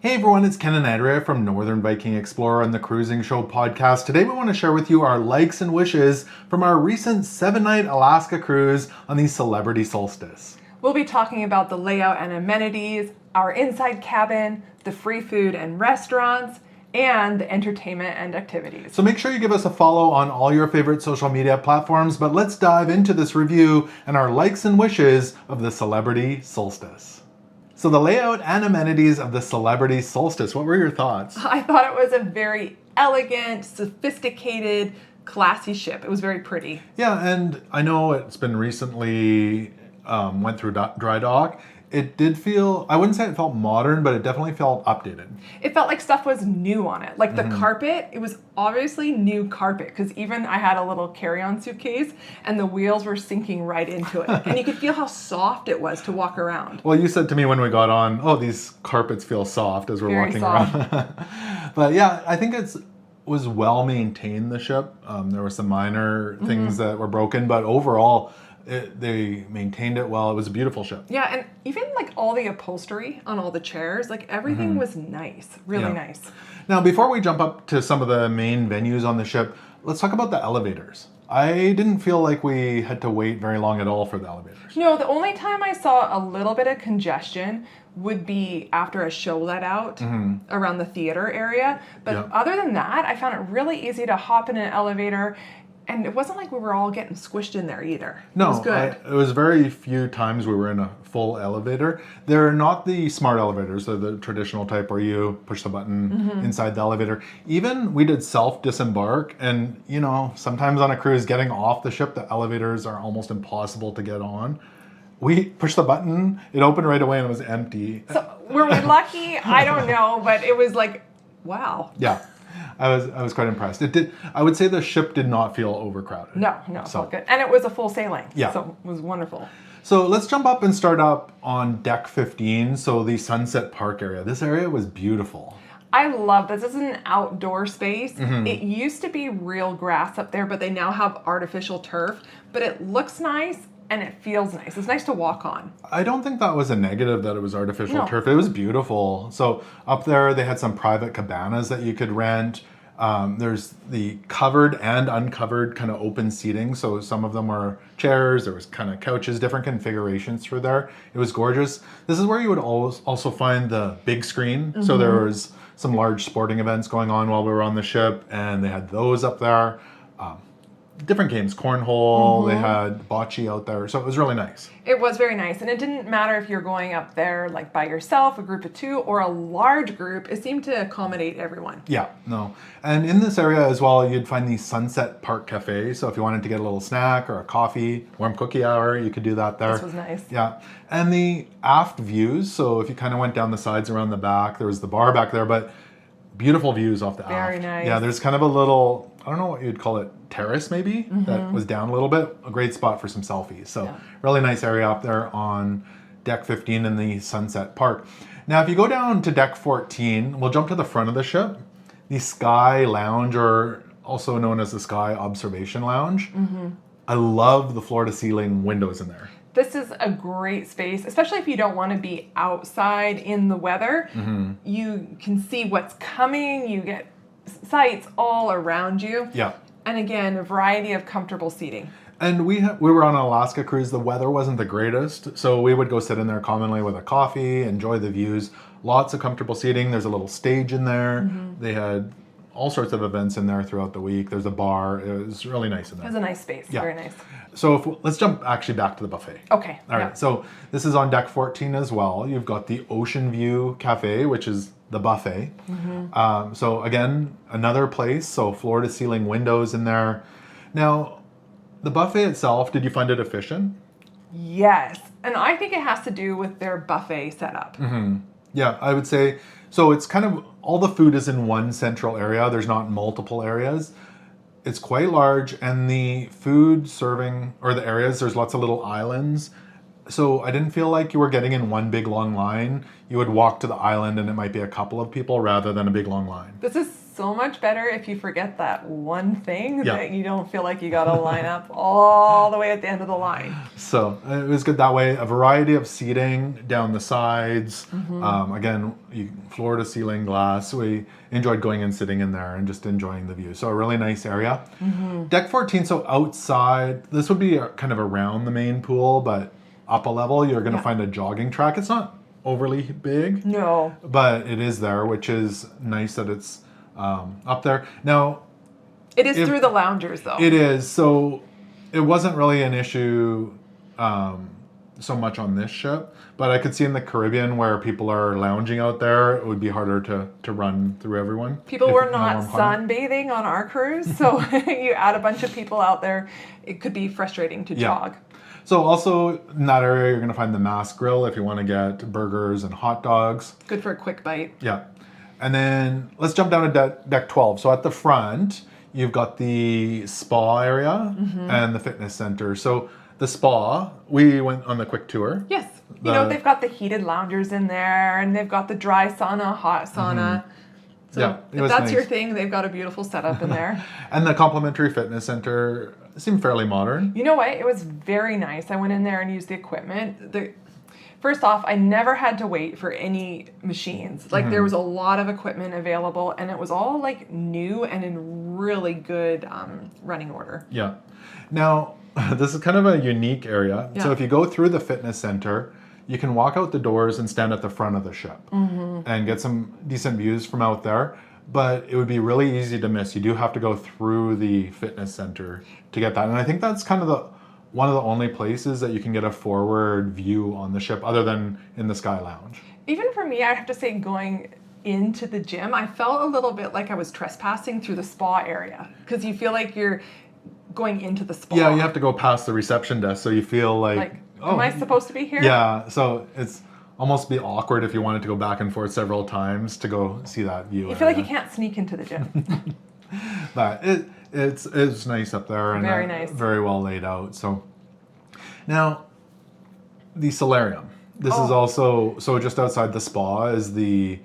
Hey everyone, it's Ken and Andrea from Northern Viking Explorer and the Cruising Show podcast. Today we want to share with you our likes and wishes from our recent 7-night Alaska cruise on the Celebrity Solstice. We'll be talking about the layout and amenities, our inside cabin, the free food and restaurants, and the entertainment and activities. So make sure you give us a follow on all your favorite social media platforms, but let's dive into this review and our likes and wishes of the Celebrity Solstice. So the layout and amenities of the Celebrity Solstice, what were your thoughts? I thought it was a very elegant, sophisticated, classy ship. It was very pretty. Yeah, and I know it's been recently went through dry dock. It did feel, I wouldn't say it felt modern, but it definitely felt updated. It felt like stuff was new on it. Like the carpet, it was obviously new carpet because even I had a little carry-on suitcase and the wheels were sinking right into it. And you could feel how soft it was to walk around. Well, you said to me when we got on, oh, these carpets feel soft as we're Very walking soft. around. But yeah, I think was well maintained, the ship. There were some minor things that were broken, but overall, they maintained it well. It was a beautiful ship. Yeah, and even like all the upholstery on all the chairs, like everything was nice, really nice. Now, before we jump up to some of the main venues on the ship, let's talk about the elevators. I didn't feel like we had to wait very long at all for the elevators. No, the only time I saw a little bit of congestion would be after a show let out around the theater area. But other than that, I found it really easy to hop in an elevator. And it wasn't like we were all getting squished in there either. No, it was good. It was very few times we were in a full elevator. They're not the smart elevators. They're the traditional type where you push the button inside the elevator. Even we did self-disembark. And, you know, sometimes on a cruise, getting off the ship, the elevators are almost impossible to get on. We pushed the button, it opened right away and it was empty. So were we lucky? I don't know. But it was like, wow. Yeah. I was quite impressed. I would say the ship did not feel overcrowded. No, it felt good. And it was a full sailing. Yeah. So it was wonderful. So let's jump up and start up on deck 15, so the Sunset Park area. This area was beautiful. I love this. This is an outdoor space. It used to be real grass up there, but they now have artificial turf. But it looks nice and it feels nice. It's nice to walk on. I don't think that was a negative that it was artificial No. turf. It was beautiful. So up there they had some private cabanas that you could rent. There's the covered and uncovered kind of open seating. So some of them were chairs, there was kind of couches, different configurations through there. It was gorgeous. This is where you would also find the big screen. So there was some large sporting events going on while we were on the ship, and they had those up there. Different games, cornhole, they had bocce out there. So it was really nice. It was very nice. And it didn't matter if you're going up there like by yourself, a group of two, or a large group. It seemed to accommodate everyone. Yeah, no. And in this area as well, you'd find the Sunset Park Cafe. So if you wanted to get a little snack or a coffee, warm cookie hour, you could do that there. This was nice. Yeah. And the aft views. So if you kind of went down the sides around the back, there was the bar back there, but beautiful views off the aft. Very nice. Yeah, there's kind of a little, I don't know what you'd call it, terrace maybe, that was down a little bit. A great spot for some selfies. So really nice area up there on deck 15 in the Sunset Park. Now, if you go down to deck 14, we'll jump to the front of the ship. The Sky Lounge, or also known as the Sky Observation Lounge. I love the floor-to-ceiling windows in there. This is a great space, especially if you don't want to be outside in the weather. You can see what's coming. You get sights all around you. Yeah. And again, a variety of comfortable seating. And we were on an Alaska cruise. The weather wasn't the greatest, so we would go sit in there commonly with a coffee, enjoy the views. Lots of comfortable seating. There's a little stage in there. They had all sorts of events in there throughout the week. There's a bar. It was really nice in there. It was a nice space. Yeah. Very nice. So let's jump actually back to the buffet. Okay. All right. So this is on deck 14 as well. You've got the Oceanview Cafe, which is the buffet. So again, another place. So floor to ceiling windows in there. Now, the buffet itself, did you find it efficient? Yes. And I think it has to do with their buffet setup. Yeah, I would say, so it's kind of, all the food is in one central area. There's not multiple areas. It's quite large, and the food serving, or the areas, there's lots of little islands. So I didn't feel like you were getting in one big long line. You would walk to the island and it might be a couple of people rather than a big long line. This is so much better if you forget that one thing Yeah. that you don't feel like you got to line up all the way at the end of the line. So it was good that way. A variety of seating down the sides. Again, floor to ceiling glass. We enjoyed going and sitting in there and just enjoying the view. So a really nice area. Deck 14, so outside, this would be kind of around the main pool, but up a level, you're going to find a jogging track. It's not overly big. No. But it is there, which is nice that it's up there. Now, it is through the loungers, though. It is. So it wasn't really an issue so much on this ship, but I could see in the Caribbean where people are lounging out there, it would be harder to run through everyone. People were not sunbathing on our cruise, so you add a bunch of people out there, it could be frustrating to jog. So also in that area, you're going to find the Mass Grill if you want to get burgers and hot dogs. Good for a quick bite. Yeah. And then let's jump down to deck 12. So at the front, you've got the spa area and the fitness center. So the spa, we went on the quick tour. Yes. They've got the heated loungers in there, and they've got the dry sauna, hot sauna. So if that's your thing, they've got a beautiful setup in there. And the complimentary fitness center seemed fairly modern. You know what? It was very nice. I went in there and used the equipment. First off, I never had to wait for any machines. Like there was a lot of equipment available, and it was all like new and in really good running order. Yeah. Now, this is kind of a unique area. Yeah. So if you go through the fitness center, you can walk out the doors and stand at the front of the ship and get some decent views from out there. But it would be really easy to miss. You do have to go through the fitness center to get that. And I think that's kind of one of the only places that you can get a forward view on the ship other than in the Sky Lounge. Even for me, I have to say going into the gym, I felt a little bit like I was trespassing through the spa area because you feel like you're going into the spa. Yeah, you have to go past the reception desk, so you feel like am I supposed to be here? Yeah, so it's almost be awkward if you wanted to go back and forth several times to go see that view. You feel like you can't sneak into the gym. But it's nice up there and very nice, very well laid out. So now the Solarium. This is also just outside the spa is the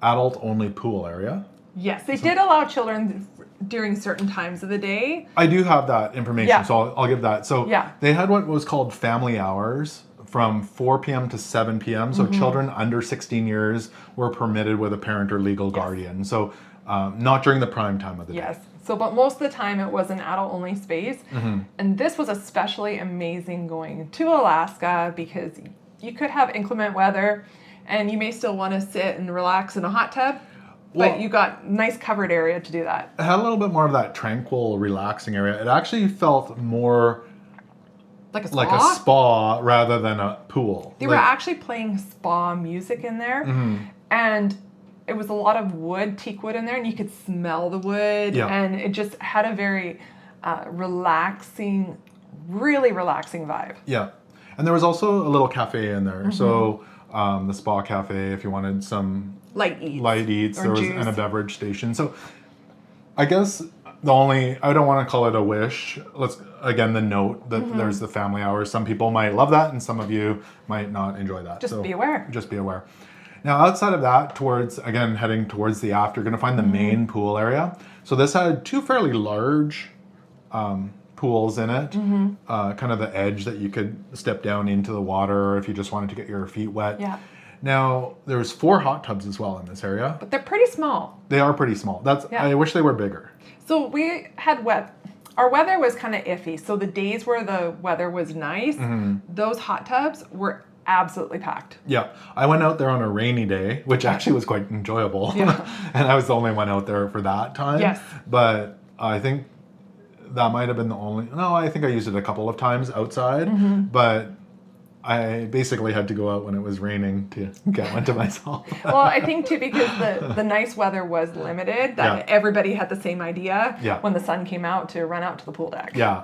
adult only pool area. Yes, they did allow children during certain times of the day. I do have that information, so I'll give that. So they had what was called family hours from 4 p.m. to 7 p.m. So children under 16 years were permitted with a parent or legal guardian. So not during the prime time of the day. Yes. So, but most of the time it was an adult-only space. And this was especially amazing going to Alaska because you could have inclement weather and you may still want to sit and relax in a hot tub. But you got nice covered area to do that. It had a little bit more of that tranquil, relaxing area. It actually felt more like a spa rather than a pool. They were actually playing spa music in there. And it was a lot of wood, teak wood in there, and you could smell the wood. And it just had a very relaxing, really relaxing vibe. Yeah. And there was also a little cafe in there. So the spa cafe, if you wanted some light eats, there was and a beverage station. So I guess I don't want to call it a wish. The note that there's the family hours. Some people might love that and some of you might not enjoy that. Just be aware. Just be aware. Now outside of that, heading towards the aft, you're going to find the main pool area. So this had two fairly large pools in it, kind of the edge that you could step down into the water if you just wanted to get your feet wet. Yeah. Now, there's 4 hot tubs as well in this area. But they're pretty small. They are pretty small. I wish they were bigger. So we had our weather was kind of iffy. So the days where the weather was nice, those hot tubs were absolutely packed. Yeah. I went out there on a rainy day, which actually was quite enjoyable. Yeah. And I was the only one out there for that time. Yes. But I think that might have been I think I used it a couple of times outside, but I basically had to go out when it was raining to get one to myself. Well, I think too because the nice weather was limited, that everybody had the same idea when the sun came out to run out to the pool deck. Yeah,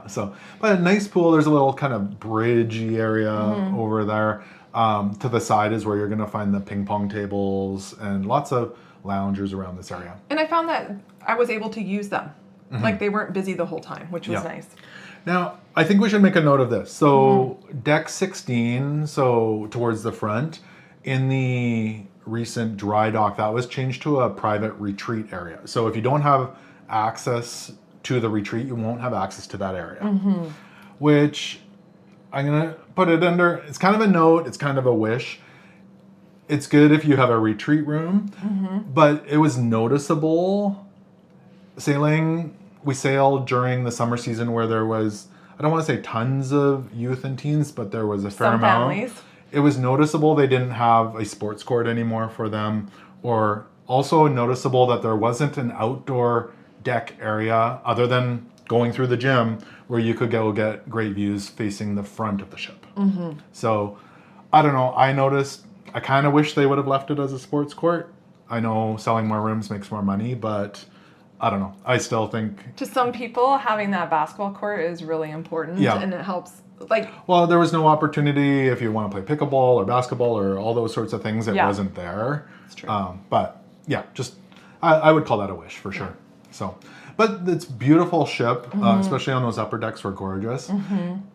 but a nice pool. There's a little kind of bridgey area over there. To the side is where you're going to find the ping pong tables and lots of loungers around this area. And I found that I was able to use them. Like they weren't busy the whole time, which was nice. Now, I think we should make a note of this. So deck 16, so towards the front, in the recent dry dock, that was changed to a private retreat area. So if you don't have access to the retreat, you won't have access to that area. Which I'm going to put it under, it's kind of a note, it's kind of a wish. It's good if you have a retreat room, but it was noticeable sailing. We sailed during the summer season where there was, I don't want to say tons of youth and teens, but there was a fair Some amount. families. It was noticeable they didn't have a sports court anymore for them, or also noticeable that there wasn't an outdoor deck area other than going through the gym where you could go get great views facing the front of the ship. So I don't know. I kind of wish they would have left it as a sports court. I know selling more rooms makes more money, but I don't know. I still think... To some people, having that basketball court is really important, and it helps. Well, there was no opportunity if you want to play pickleball or basketball or all those sorts of things. It wasn't there. It's true. But yeah, just I would call that a wish for sure. So, but it's beautiful ship, especially on those upper decks were gorgeous.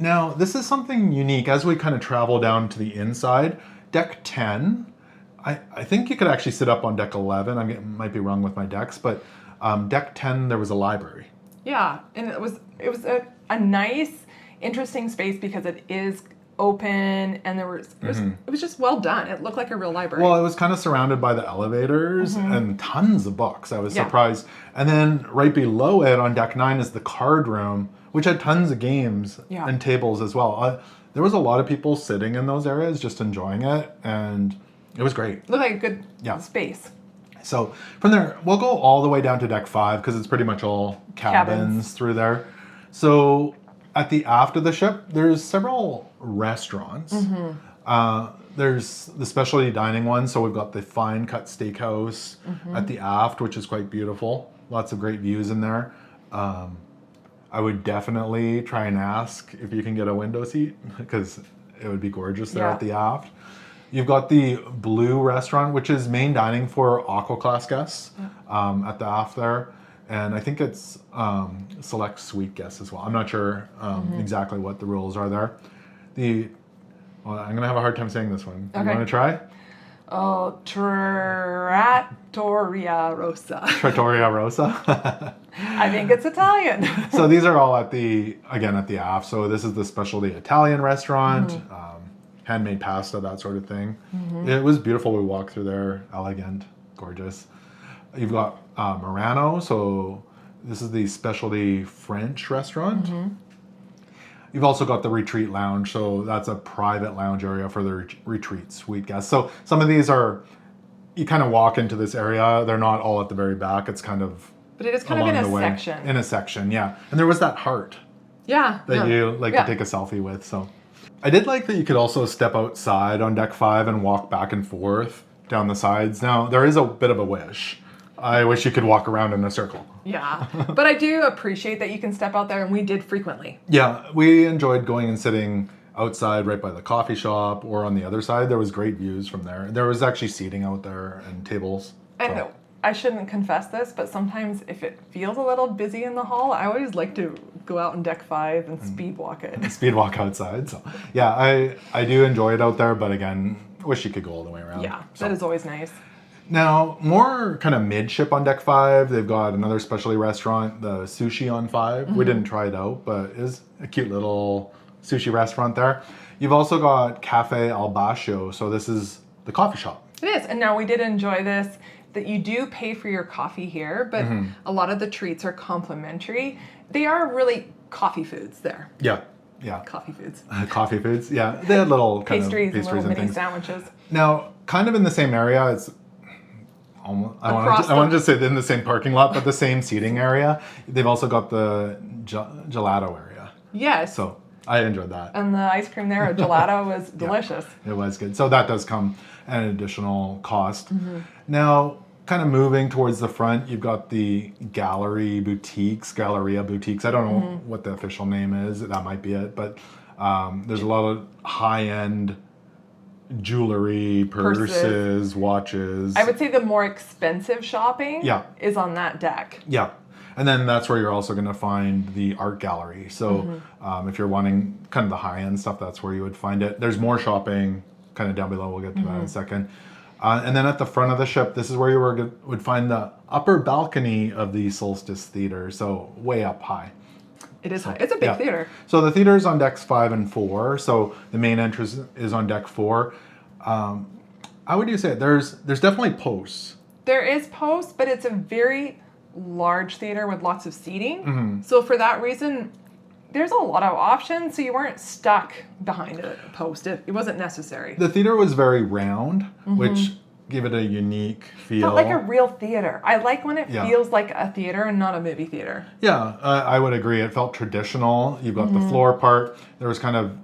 Now, this is something unique as we kind of travel down to the inside. Deck 10, I think you could actually sit up on deck 11. I might be wrong with my decks, but deck 10 there was a library. Yeah, and it was a nice, interesting space because it is open, and it was just well done. It looked like a real library. Well, it was kind of surrounded by the elevators and tons of books. I was surprised. And then right below it on deck 9 is the card room, which had tons of games and tables as well. There was a lot of people sitting in those areas just enjoying it, and it was great. Looked like a good space. So from there, we'll go all the way down to deck 5 because it's pretty much all cabins through there. So at the aft of the ship, there's several restaurants. There's the specialty dining one. So we've got the fine cut steakhouse at the aft, which is quite beautiful. Lots of great views in there. I would definitely try and ask if you can get a window seat because it would be gorgeous there at the aft. You've got the Blue restaurant, which is main dining for Aqua Class guests at the aft there. And I think it's select suite guests as well. I'm not sure exactly what the rules are there. I'm going to have a hard time saying this one. Okay. You want to try? Oh, Trattoria Rosa. Trattoria Rosa? I think it's Italian. So these are all at the aft. So this is the specialty Italian restaurant. Handmade pasta, that sort of thing. It was beautiful. We walked through there, elegant, gorgeous. You've got Murano, so this is the specialty French restaurant. You've also got the retreat lounge, so that's a private lounge area for the retreat suite guests. So some of these you kind of walk into this area. They're not all at the very back. It's kind of But it is kind of in a section. In a section, yeah. And there was that heart. Yeah. That you like to take a selfie with, so. I did like that you could also step outside on deck 5 and walk back and forth down the sides. Now, there is a bit of a wish. I wish you could walk around in a circle. Yeah, but I do appreciate that you can step out there, and we did frequently. Yeah, we enjoyed going and sitting outside right by the coffee shop or on the other side. There was great views from there. There was actually seating out there and tables. And I shouldn't confess this, but sometimes if it feels a little busy in the hall, I always like to go out on deck 5 and speed walk it. Speed walk outside. So yeah, I do enjoy it out there, but again, wish you could go all the way around. Yeah, that is always nice. Now, more kind of midship on deck 5, they've got another specialty restaurant, the Sushi on 5. We didn't try it out, but it's a cute little sushi restaurant there. You've also got Cafe Al Bascio, so this is the coffee shop. It is, and now we did enjoy this, that you do pay for your coffee here, but a lot of the treats are complimentary. They are really coffee foods there. Yeah. Coffee foods. Coffee foods, yeah. They had little kind pastries of pastries and little and mini things. sandwiches. Now, kind of in the same area, it's almost, I wanted to say in the same parking lot, but the same seating area. They've also got the gelato area. Yes. So I enjoyed that. And the ice cream there at gelato was delicious. It was good. So that does come at an additional cost. Now, kind of moving towards the front, you've got the Galleria Boutiques. I don't know what the official name is. That might be it. But there's a lot of high-end jewelry, purses, watches. I would say the more expensive shopping is on that deck. Yeah. And then that's where you're also going to find the art gallery. So if you're wanting kind of the high-end stuff, that's where you would find it. There's more shopping kind of down below. We'll get to that in a second. And then at the front of the ship, this is where you would find the upper balcony of the Solstice Theater. So way up high. It is high. It's a big theater. So the theater is on decks 5 and 4. So the main entrance is on deck 4. How would you say it? There's definitely posts. There is posts, but it's a very large theater with lots of seating. So for that reason, there's a lot of options. So you weren't stuck behind a post. It wasn't necessary. The theater was very round, which gave it a unique feel. Felt like a real theater. I like when it feels like a theater and not a movie theater. Yeah, I would agree. It felt traditional. You've got the floor part. There was kind of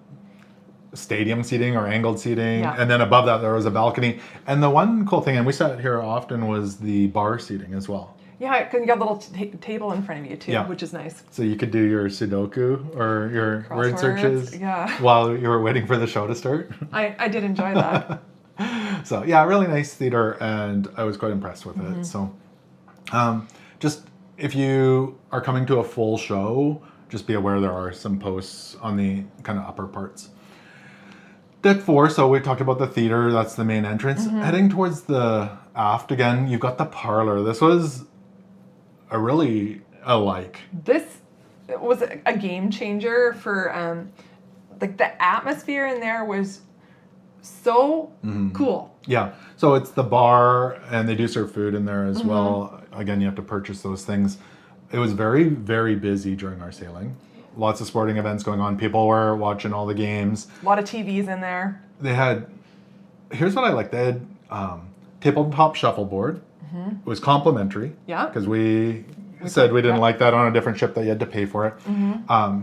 stadium seating or angled seating. And then above that, there was a balcony. And the one cool thing, and we sat here often, was the bar seating as well. Yeah, because you got a little table in front of you too, which is nice. So you could do your Sudoku or your word searches Yeah. while you were waiting for the show to start. I did enjoy that. So yeah, really nice theater, and I was quite impressed with it. So just if you are coming to a full show, just be aware there are some posts on the kind of upper parts. Deck 4, so we talked about the theater, that's the main entrance. Heading towards the aft again, you've got the parlor. This was This was a game changer for like the atmosphere in there was so cool. Yeah, so it's the bar, and they do serve food in there as well. Again, you have to purchase those things. It was very, very busy during our sailing. Lots of sporting events going on. People were watching all the games. A lot of TVs in there. They had, here's what I liked. They had tabletop shuffleboard. It was complimentary. Yeah. Because we said we didn't like that on a different ship, that you had to pay for it.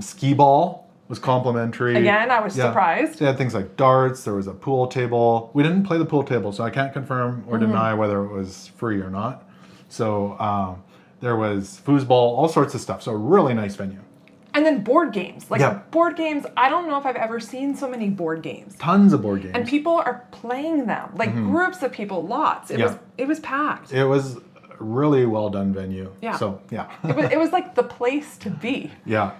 Skee ball was complimentary. Again, I was surprised. So they had things like darts. There was a pool table. We didn't play the pool table, so I can't confirm or deny whether it was free or not. So there was foosball, all sorts of stuff. So really nice venue. And then board games. Board games, I don't know if I've ever seen so many board games. Tons of board games. And people are playing them. Groups of people, lots. It was packed. It was a really well done venue. Yeah. So yeah. it was like the place to be. Yeah.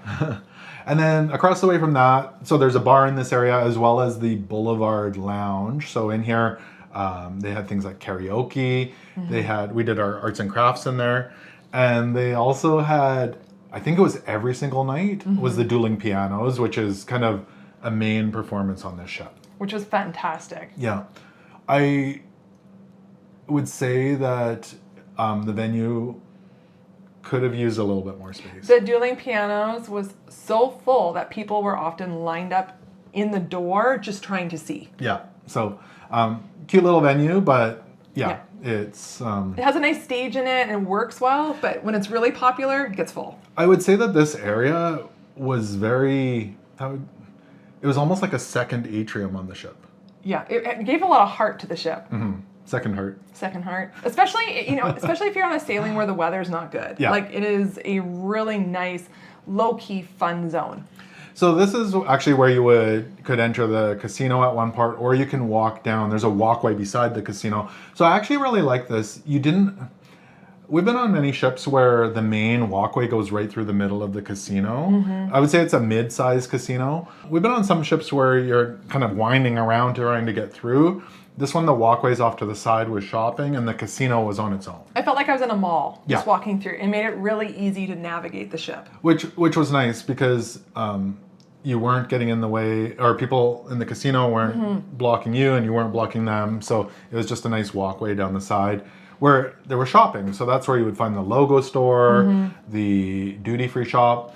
And then across the way from that, so there's a bar in this area as well as the Boulevard Lounge. So in here, they had things like karaoke. We did our arts and crafts in there. And they also had, I think it was every single night, was the dueling pianos, which is kind of a main performance on this ship. Which was fantastic. Yeah. I would say that the venue could have used a little bit more space. The dueling pianos was so full that people were often lined up in the door just trying to see. Yeah. So cute little venue, but it's... it has a nice stage in it and it works well, but when it's really popular, it gets full. I would say that this area was very... It was almost like a second atrium on the ship. Yeah, it gave a lot of heart to the ship. Second heart. Second heart. Especially if you're on a sailing where the weather's not good. Yeah. It is a really nice, low-key, fun zone. So this is actually where you could enter the casino at one part, or you can walk down. There's a walkway beside the casino. So I actually really like this. We've been on many ships where the main walkway goes right through the middle of the casino. I would say it's a mid-sized casino. We've been on some ships where you're kind of winding around trying to get through. This one, the walkway's off to the side was shopping, and the casino was on its own. I felt like I was in a mall, just walking through. It made it really easy to navigate the ship. Which was nice because you weren't getting in the way, or people in the casino weren't blocking you, and you weren't blocking them. So it was just a nice walkway down the side where they were shopping. So that's where you would find the logo store, the duty-free shop.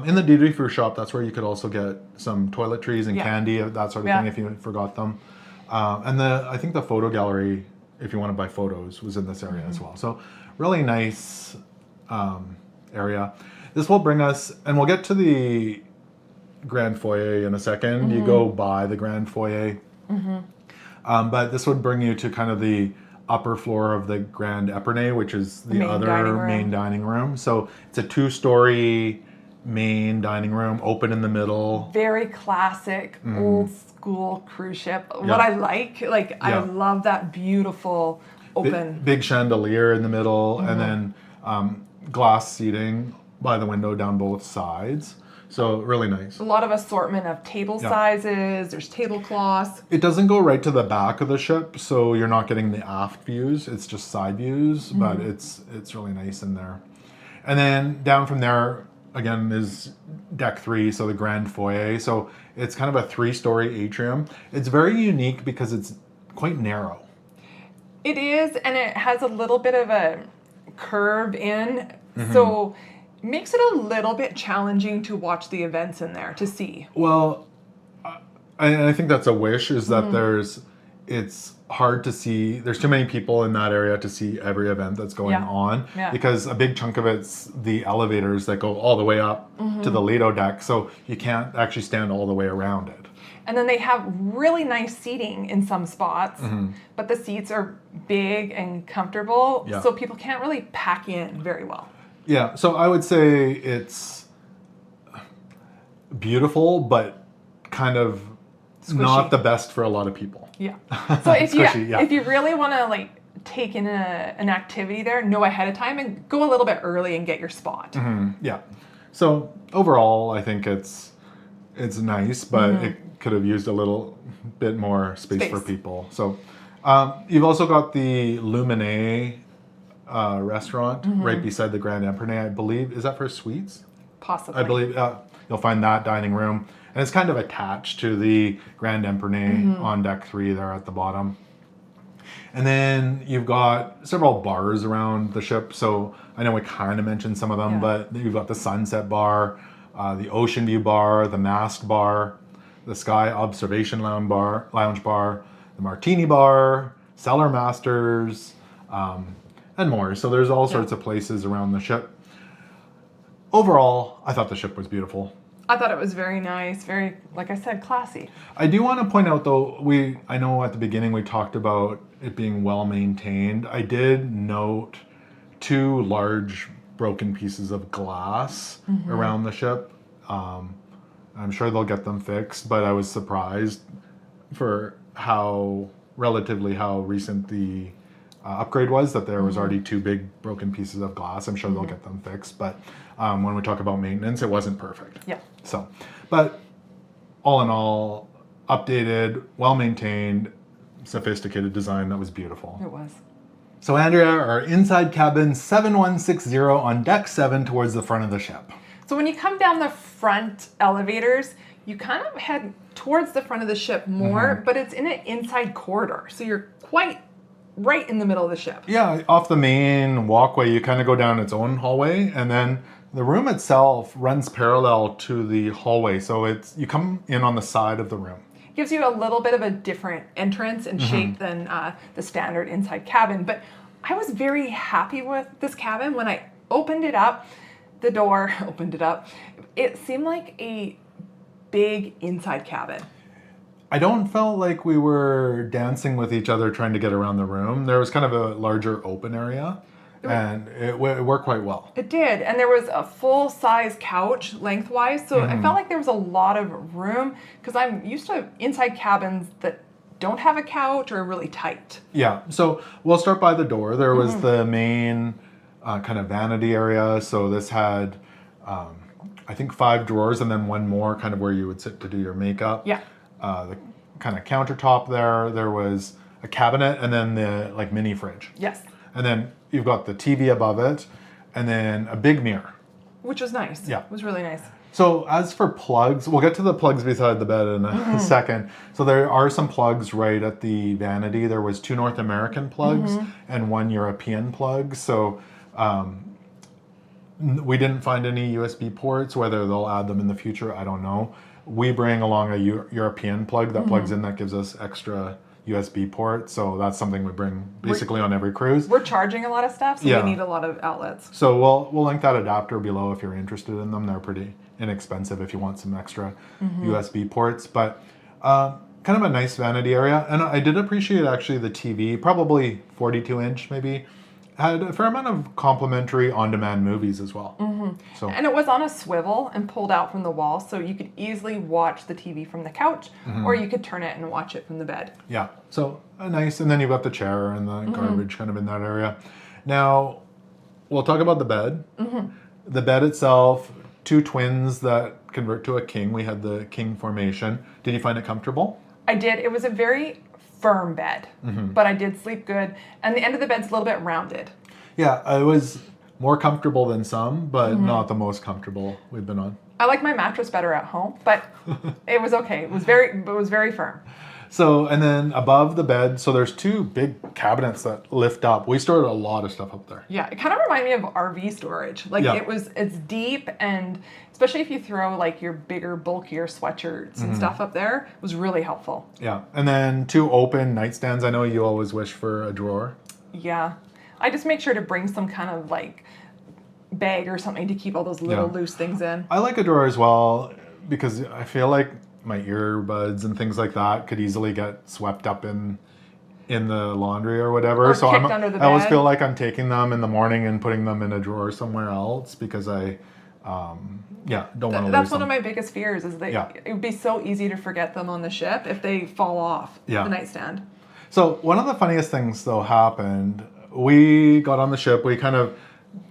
In the duty-free shop, that's where you could also get some toiletries and candy, that sort of thing, if you forgot them. And I think the photo gallery, if you want to buy photos, was in this area as well. So really nice area. This will bring us, and we'll get to the grand foyer in a second. You go by the grand foyer. But this would bring you to kind of the upper floor of the grand Epernay, which is the other main dining room. So it's a 2-story main dining room, open in the middle. Very classic, old school cruise ship. What I I love that beautiful open. Big chandelier in the middle, and then glass seating by the window down both sides. So really nice. A lot of assortment of table sizes. There's tablecloths. It doesn't go right to the back of the ship, so you're not getting the aft views. It's just side views, but it's really nice in there. And then down from there, again, is deck 3, so the grand foyer. So it's kind of a 3-story atrium. It's very unique because it's quite narrow. It is, and it has a little bit of a curve in, so makes it a little bit challenging to watch the events in there, to see. Well, I think that's a wish, is that it's hard to see, there's too many people in that area to see every event that's going on, because a big chunk of it's the elevators that go all the way up to the Lido deck, so you can't actually stand all the way around it. And then they have really nice seating in some spots, but the seats are big and comfortable, so people can't really pack in very well. Yeah, so I would say it's beautiful, but kind of Squishy. Not the best for a lot of people. Yeah. So if Squishy, if you really want to like take in an activity there, know ahead of time and go a little bit early and get your spot. Yeah. So overall, I think it's nice, but it could have used a little bit more space for people. So you've also got the Luminé restaurant right beside the Grand Epernay, I believe. Is that for suites? Possibly. I believe you'll find that dining room. And it's kind of attached to the Grand Epernay on deck 3 there at the bottom. And then you've got several bars around the ship. So I know we kind of mentioned some of them, but you've got the Sunset Bar, the Oceanview Bar, the Mask Bar, the Sky Observation Lounge Bar, the Martini Bar, Cellar Masters, and more. So there's all sorts of places around the ship. Overall, I thought the ship was beautiful. I thought it was very nice, very, like I said, classy. I do want to point out though, I know at the beginning we talked about it being well maintained. I did note 2 large broken pieces of glass around the ship. I'm sure they'll get them fixed, but I was surprised for how recent the upgrade was, that there was already 2 big broken pieces of glass. I'm sure they'll get them fixed, but when we talk about maintenance, it wasn't perfect. Yeah. So, but all in all, updated, well-maintained, sophisticated design that was beautiful. It was. So Andrea, our inside cabin 7160 on deck 7 towards the front of the ship. So when you come down the front elevators, you kind of head towards the front of the ship more, but it's in an inside corridor. So you're quite right in the middle of the ship. Yeah, off the main walkway, you kind of go down its own hallway, and then the room itself runs parallel to the hallway. So you come in on the side of the room. Gives you a little bit of a different entrance and shape than the standard inside cabin. But I was very happy with this cabin. When I opened it up, the door opened it up, it seemed like a big inside cabin. I don't felt like we were dancing with each other trying to get around the room. There was kind of a larger open area, and it worked quite well. It did, and there was a full-size couch lengthwise, so I felt like there was a lot of room, because I'm used to inside cabins that don't have a couch or are really tight. Yeah, so we'll start by the door. There was the main kind of vanity area, so this had, I think 5 drawers, and then one more kind of where you would sit to do your makeup. Yeah. The kind of countertop there was a cabinet, and then the like mini fridge. Yes. And then you've got the TV above it, and then a big mirror. Which was nice. Yeah. It was really nice. So as for plugs, we'll get to the plugs beside the bed in a second. So there are some plugs right at the vanity. There was 2 North American plugs and 1 European plug. So we didn't find any USB ports. Whether they'll add them in the future, I don't know. We bring along a European plug that plugs in, that gives us extra USB port. So that's something we bring basically on every cruise. We're charging a lot of stuff, so we need a lot of outlets. So we'll link that adapter below if you're interested in them. They're pretty inexpensive if you want some extra USB ports. But kind of a nice vanity area. And I did appreciate actually the TV, probably 42-inch maybe. Had a fair amount of complimentary on-demand movies as well. So, and it was on a swivel and pulled out from the wall, so you could easily watch the TV from the couch, or you could turn it and watch it from the bed. Yeah, so nice. And then you've got the chair and the garbage kind of in that area. Now, we'll talk about the bed. The bed itself, 2 twins that convert to a king. We had the king formation. Did you find it comfortable? I did. It was a very firm bed, but I did sleep good. And the end of the bed's a little bit rounded. Yeah, it was more comfortable than some, but not the most comfortable we've been on. I like my mattress better at home, but it was okay. It was very firm. So, and then above the bed, so there's 2 big cabinets that lift up. We stored a lot of stuff up there. Yeah, it kind of reminded me of RV storage. Like it's deep, and especially if you throw like your bigger, bulkier sweatshirts and stuff up there, it was really helpful. Yeah, and then 2 open nightstands. I know you always wish for a drawer. Yeah, I just make sure to bring some kind of like bag or something to keep all those little loose things in. I like a drawer as well because I feel like my earbuds and things like that could easily get swept up in the laundry or whatever. Or So kicked under the I always bed. feel like I'm taking them in the morning and putting them in a drawer somewhere else because I don't want to lose them. That's one of my biggest fears is that it would be so easy to forget them on the ship if they fall off the nightstand. So one of the funniest things though happened. We got on the ship, we kind of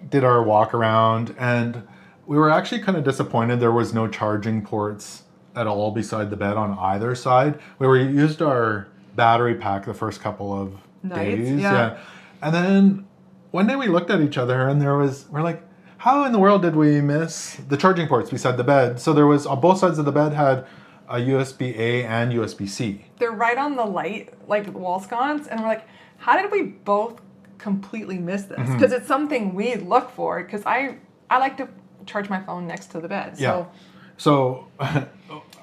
did our walk around, and we were actually kind of disappointed there was no charging ports at all beside the bed on either side. We used our battery pack the first couple of days. Yeah. And then one day we looked at each other and we're like, how in the world did we miss the charging ports beside the bed? So there was, on both sides of the bed had a USB-A and USB-C. They're right on the light, like wall sconce, and we're like, how did we both completely miss this? Because it's something we look for, because I like to charge my phone next to the bed. So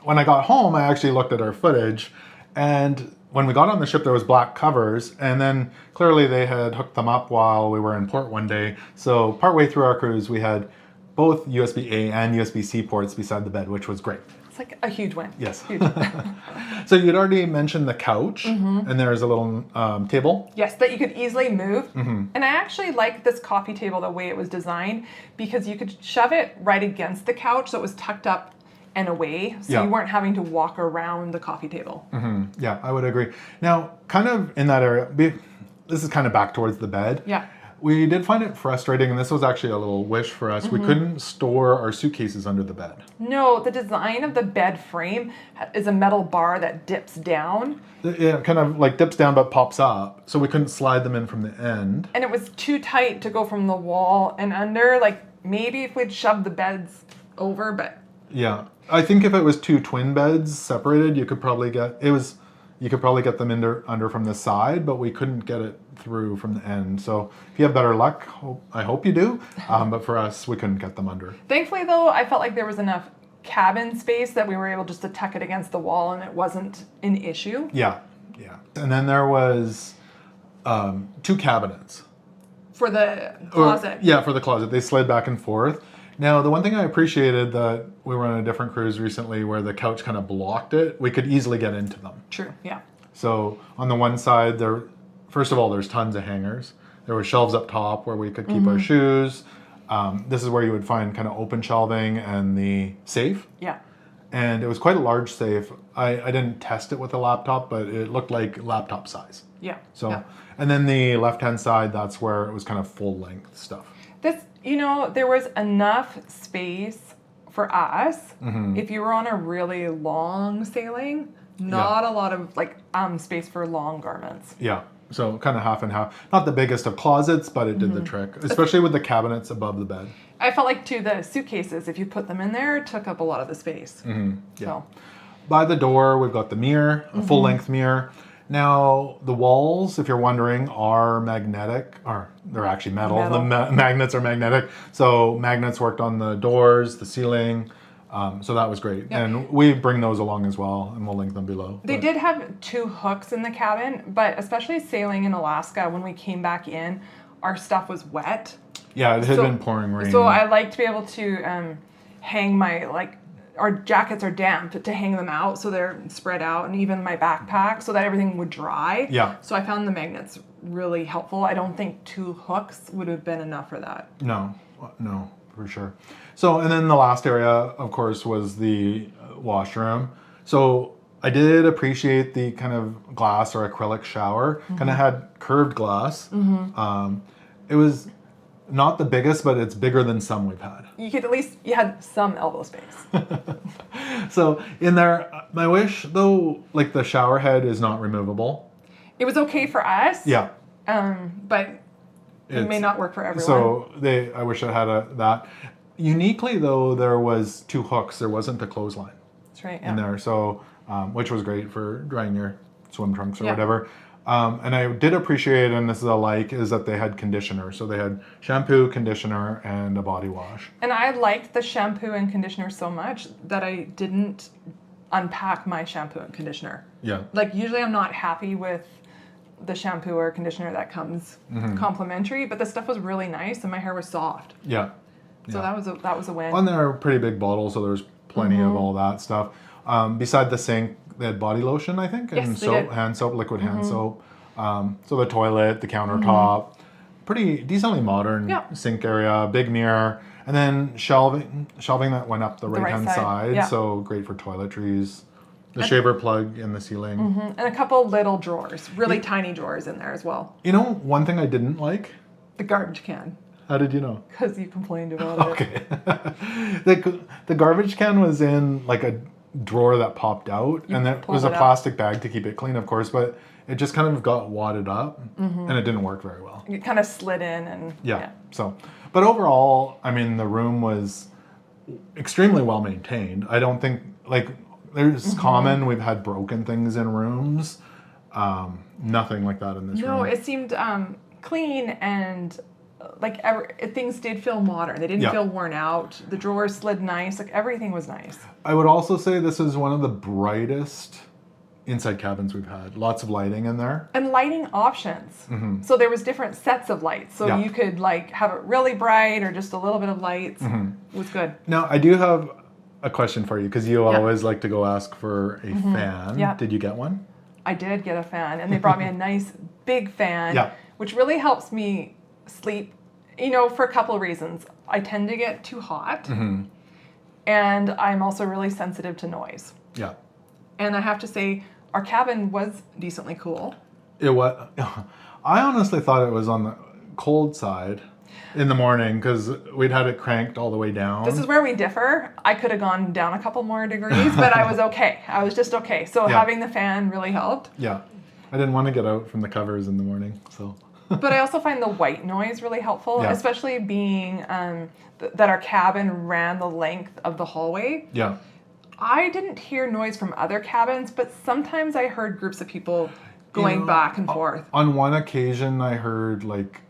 when I got home, I actually looked at our footage, and when we got on the ship, there was black covers, and then clearly they had hooked them up while we were in port one day. So partway through our cruise, we had both USB-A and USB-C ports beside the bed, which was great. It's like a huge win. Yes. Huge. So you'd already mentioned the couch, and there's a little table. Yes, that you could easily move. And I actually like this coffee table the way it was designed, because you could shove it right against the couch, so it was tucked up and away, so you weren't having to walk around the coffee table. Yeah, I would agree. Now, kind of in that area, this is kind of back towards the bed. Yeah. We did find it frustrating, and this was actually a little wish for us. We couldn't store our suitcases under the bed. No, the design of the bed frame is a metal bar that dips down. Yeah, kind of like dips down but pops up, so we couldn't slide them in from the end. And it was too tight to go from the wall and under. Like, maybe if we'd shoved the beds over, but... Yeah, I think if it was 2 twin beds separated, you could probably get them under from the side, but we couldn't get it through from the end. So if you have better luck, I hope you do. But for us, we couldn't get them under. Thankfully, though, I felt like there was enough cabin space that we were able just to tuck it against the wall, and it wasn't an issue. Yeah. And then there was 2 cabinets. For the closet. For the closet. They slid back and forth. Now, the one thing I appreciated that we were on a different cruise recently where the couch kind of blocked it, we could easily get into them. True, yeah. So on the one side, first of all, there's tons of hangers. There were shelves up top where we could keep our shoes. This is where you would find kind of open shelving and the safe. Yeah. And it was quite a large safe. I didn't test it with a laptop, but it looked like laptop size. Yeah. So, and then the left-hand side, that's where it was kind of full-length stuff. There was enough space for us if you were on a really long sailing, not a lot of space for long garments. Yeah. So kind of half and half. Not the biggest of closets, but it did the trick, especially with the cabinets above the bed. I felt like too, the suitcases, if you put them in there, took up a lot of the space. Yeah. So. By the door, we've got the mirror, a full-length mirror. Now, the walls, if you're wondering, are magnetic, or they're actually metal. The magnets are magnetic. So magnets worked on the doors, the ceiling. So that was great. Yep. And we bring those along as well, and we'll link them below. They did have 2 hooks in the cabin, but especially sailing in Alaska, when we came back in, our stuff was wet. Yeah, it had been pouring rain. So I like to be able to hang our jackets are damp, to hang them out so they're spread out, and even my backpack so that everything would dry. Yeah. So I found the magnets really helpful. I don't think 2 hooks would have been enough for that. No, for sure. So, and then the last area, of course, was the washroom. So I did appreciate the kind of glass or acrylic shower. Kind of had curved glass. It was Not the biggest, but it's bigger than some we've had. You had some elbow space. So in there, my wish though, like the shower head is not removable. It was okay for us. Yeah. But it may not work for everyone. So I wish I had that. Uniquely though, there was 2 hooks. There wasn't a clothesline. That's right. In there. So, which was great for drying your swim trunks or whatever. And I did appreciate, and this is a like, is that they had conditioner. So they had shampoo, conditioner, and a body wash. And I liked the shampoo and conditioner so much that I didn't unpack my shampoo and conditioner. Yeah. Like usually I'm not happy with the shampoo or conditioner that comes complimentary, but the stuff was really nice and my hair was soft. Yeah. So that was a win. And they're a pretty big bottle, so there's plenty of all that stuff. Beside the sink, they had body lotion, I think, and soap, hand soap, liquid hand soap. So the toilet, the countertop, pretty decently modern sink area, big mirror, and then shelving that went up the right-hand side. Yeah. So great for toiletries. The shaver plug in the ceiling. And a couple little drawers, really tiny drawers in there as well. You know, one thing I didn't like? The garbage can. How did you know? Because you complained about it. Okay. The garbage can was in like a drawer that popped out, and there was a plastic bag to keep it clean, of course, but it just kind of got wadded up, and it didn't work very well. It kind of slid in and... Yeah. So, but overall, I mean, the room was extremely well maintained. I don't think, like, there's common, we've had broken things in rooms. Nothing like that in this room. No, it seemed clean and things did feel modern. They didn't feel worn out. The drawers slid nice. Like everything was nice. I would also say this is one of the brightest inside cabins we've had. Lots of lighting in there. And lighting options. So there was different sets of lights. So you could like have it really bright or just a little bit of lights. It was good. Now, I do have a question for you because you always like to go ask for a fan. Yeah. Did you get one? I did get a fan, and they brought me a nice big fan, which really helps me sleep, for a couple of reasons. I tend to get too hot, and I'm also really sensitive to noise. Yeah. And I have to say, our cabin was decently cool. It was. I honestly thought it was on the cold side in the morning because we'd had it cranked all the way down. This is where we differ. I could have gone down a couple more degrees, but I was okay. I was just okay. So having the fan really helped. Yeah. I didn't want to get out from the covers in the morning, so... But I also find the white noise really helpful, especially being that our cabin ran the length of the hallway. Yeah. I didn't hear noise from other cabins, but sometimes I heard groups of people going back and forth. On one occasion, I heard like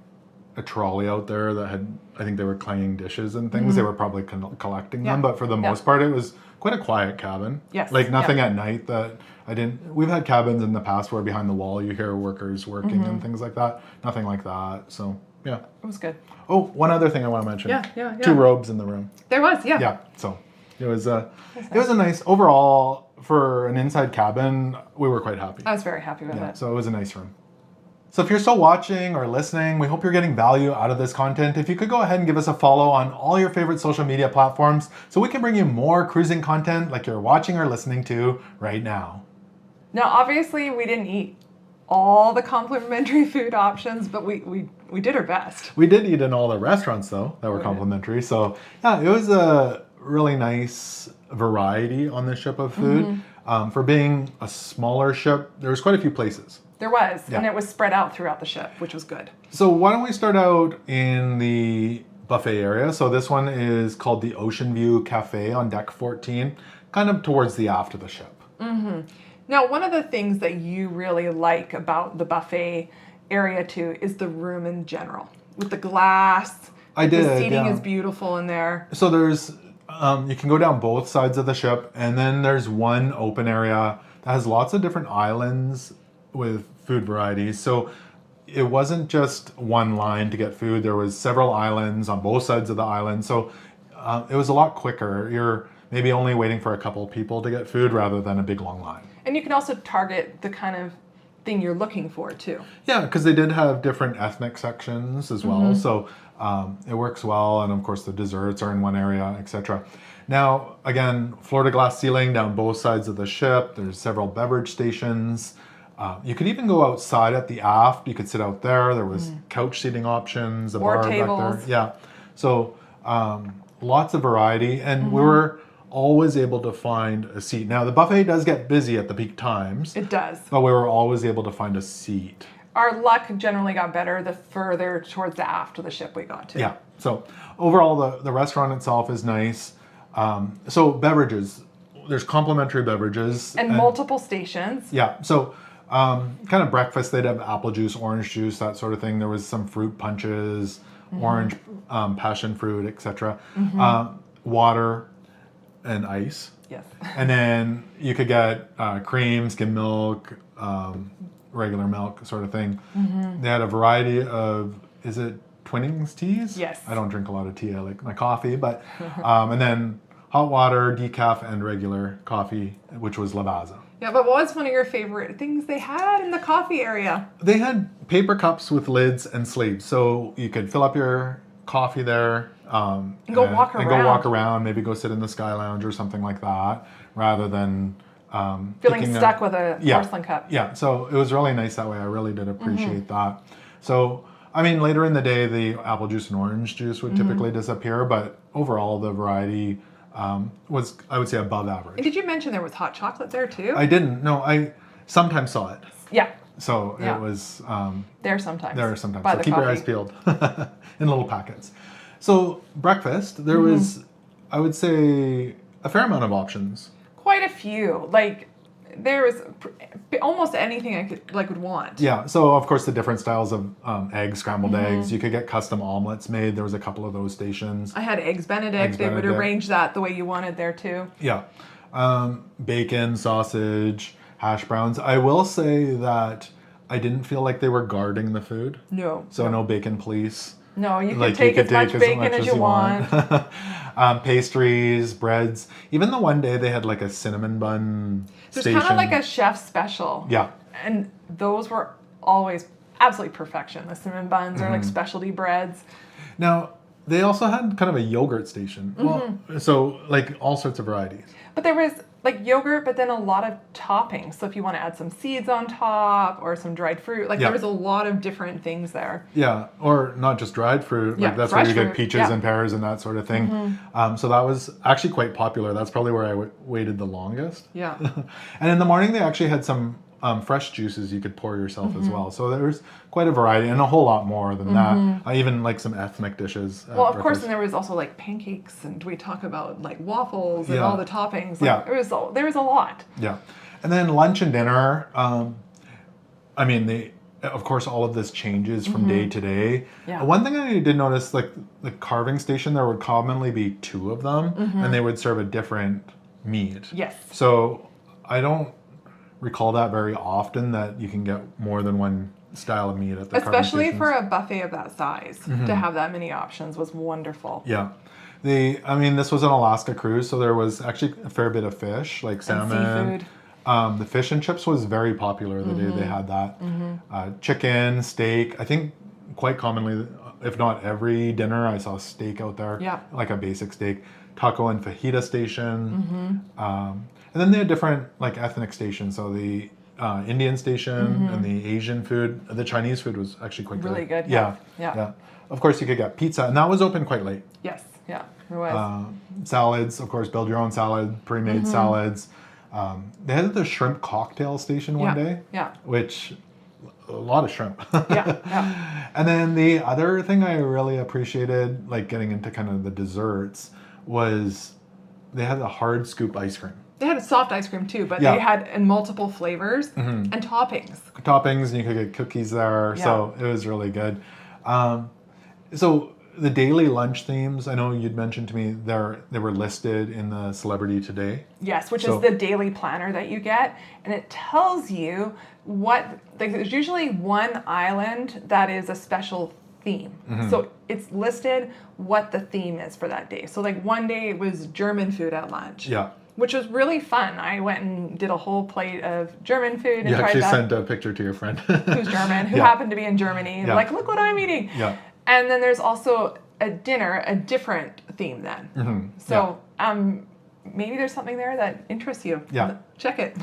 a trolley out there that had, I think they were clanging dishes and things. They were probably collecting them, but for the most part, it was quite a quiet cabin. Yes. Like nothing at night that we've had cabins in the past where behind the wall you hear workers working and things like that. Nothing like that. So, yeah. It was good. Oh, one other thing I want to mention. 2 robes in the room. There was, Yeah. So, it was a nice, overall, for an inside cabin, we were quite happy. I was very happy with it. So it was a nice room. So if you're still watching or listening, we hope you're getting value out of this content. If you could go ahead and give us a follow on all your favorite social media platforms so we can bring you more cruising content like you're watching or listening to right now. Now, obviously, we didn't eat all the complimentary food options, but we did our best. We did eat in all the restaurants, though, that were complimentary. So, yeah, it was a really nice variety on this ship of food. For being a smaller ship, there was quite a few places. There was, and it was spread out throughout the ship, which was good. So why don't we start out in the buffet area. So this one is called the Oceanview Cafe on deck 14, kind of towards the aft of the ship. Now, one of the things that you really like about the buffet area too is the room in general. With the glass, the seating is beautiful in there. So there's, you can go down both sides of the ship, and then there's one open area that has lots of different islands with food varieties. So it wasn't just one line to get food. There was several islands on both sides of the island. So it was a lot quicker. You're maybe only waiting for a couple of people to get food rather than a big long line. And you can also target the kind of thing you're looking for too. Yeah, because they did have different ethnic sections as well. So it works well. And of course the desserts are in one area, etc. Now, again, floor to glass ceiling down both sides of the ship. There's several beverage stations. You could even go outside at the aft. You could sit out there. There was couch seating options, a Or bar back tables. there. Yeah. So lots of variety, and we were always able to find a seat. Now the buffet does get busy at the peak times, It does. but we were always able to find a seat. Our luck generally got better the further towards the aft of the ship we got to. Yeah. So overall, the restaurant itself is nice. So beverages, there's complimentary beverages And multiple stations. Yeah. So kind of breakfast, they'd have apple juice, orange juice, that sort of thing. There was some fruit punches, orange, passion fruit, etc. Water and ice. Yes. And then you could get cream, skim milk, regular milk, sort of thing. They had a variety of, is it Twinings teas? Yes. I don't drink a lot of tea. I like my coffee, but and then hot water, decaf, and regular coffee, which was Lavazza. Yeah, but what was one of your favorite things they had in the coffee area? They had paper cups with lids and sleeves, so you could fill up your coffee there. And go walk And go walk around, maybe go sit in the Sky Lounge or something like that, rather than Feeling stuck with a yeah, porcelain cup. Yeah, so it was really nice that way. I really did appreciate that. So, I mean, later in the day, the apple juice and orange juice would typically disappear, but overall, the variety was, I would say, above average. And did you mention there was hot chocolate there too? I didn't. No, I sometimes saw it. Yeah. So Yeah. it was There sometimes. there sometimes. By So the keep your coffee. eyes peeled in little packets. So breakfast, there was, I would say, a fair amount of options. Quite a few. Like there was almost anything I could would want. Yeah. So of course the different styles of eggs, scrambled eggs. You could get custom omelets made. There was a couple of those stations. I had eggs Benedict. Eggs They would Benedict. arrange that the way you wanted there too. Yeah. Bacon, sausage, hash browns. I will say that I didn't feel like they were guarding the food. No. So no bacon police. No, you can Like take you as could much take bacon as you want. Pastries, breads. Even the one day they had like a cinnamon bun There's station. kind of like a chef's special. Yeah. And those were always absolutely perfection. The cinnamon buns are like specialty breads. Now, they also had kind of a yogurt station. Well, so like all sorts of varieties. But there was like yogurt, but then a lot of toppings. So if you want to add some seeds on top or some dried fruit, like Yeah. there was a lot of different things there. Yeah, or not just dried fruit. Yeah, Like that's where fresh you get fruit, peaches yeah. and pears and that sort of thing. So that was actually quite popular. That's probably where I waited the longest. Yeah. And in the morning, they actually had some fresh juices you could pour yourself as well. So there was quite a variety and a whole lot more than that. I even like some ethnic dishes. at Well, of course, breakfast. and there was also like pancakes, and we talk about like waffles and Yeah. all the toppings. Like, Yeah. there was a lot. Yeah. And then lunch and dinner. I mean, of course, all of this changes from day to day. Yeah. One thing I did notice, like the carving station, there would commonly be two of them, and they would serve a different meat. Yes. So I don't recall that very often that you can get more than one style of meat at the carving Especially stations. for a buffet of that size, to have that many options was wonderful. Yeah. I mean, this was an Alaska cruise, so there was actually a fair bit of fish, like salmon. Seafood. The fish and chips was very popular the day they had that. Chicken, steak. I think quite commonly, if not every dinner, I saw steak out there. Yeah. Like a basic steak. Taco and fajita station. And then they had different like ethnic stations. So the Indian station and the Asian food. The Chinese food was actually quite Really good, Yeah. yeah. Of course, you could get pizza, and that was open quite late. Yes. Yeah. There was. Salads, of course, build your own salad, pre-made salads. They had the shrimp cocktail station one day. Yeah. Which, a lot of shrimp. Yeah. Yeah. And then the other thing I really appreciated, like getting into kind of the desserts, was they had the hard scoop ice cream. They had a soft ice cream too, but Yeah. they had in multiple flavors and toppings. Toppings, and you could get cookies there. So it was really good. So the daily lunch themes, I know you'd mentioned to me they were listed in the Celebrity Today. Yes, which So- is the daily planner that you get, and it tells you what. There's usually one island that is a special theme. So it's listed what the theme is for that day. So like one day it was German food at lunch. Yeah. Which was really fun. I went and did a whole plate of German food and You tried actually that. sent a picture to your friend. Who's German, who Yeah. happened to be in Germany. Yeah. Like, look what I'm eating. Yeah. And then there's also a dinner, a different theme then. So maybe there's something there that interests you. Yeah. Check it.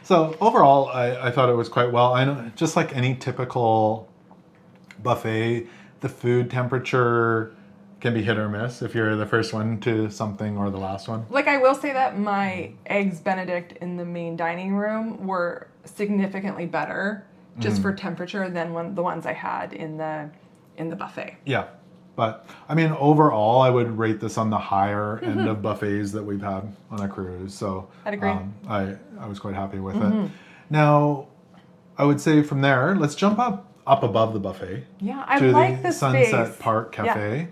So overall, I thought it was quite well. I know, just like any typical buffet, the food temperature can be hit or miss if you're the first one to something or the last one. Like, I will say that my eggs Benedict in the main dining room were significantly better just for temperature than the ones I had in the buffet. Yeah. But I mean, overall, I would rate this on the higher end of buffets that we've had on a cruise. So I'd agree. I was quite happy with it. Now, I would say from there, let's jump up above the buffet. Yeah, I to like the the Sunset space. Park Cafe. Yeah.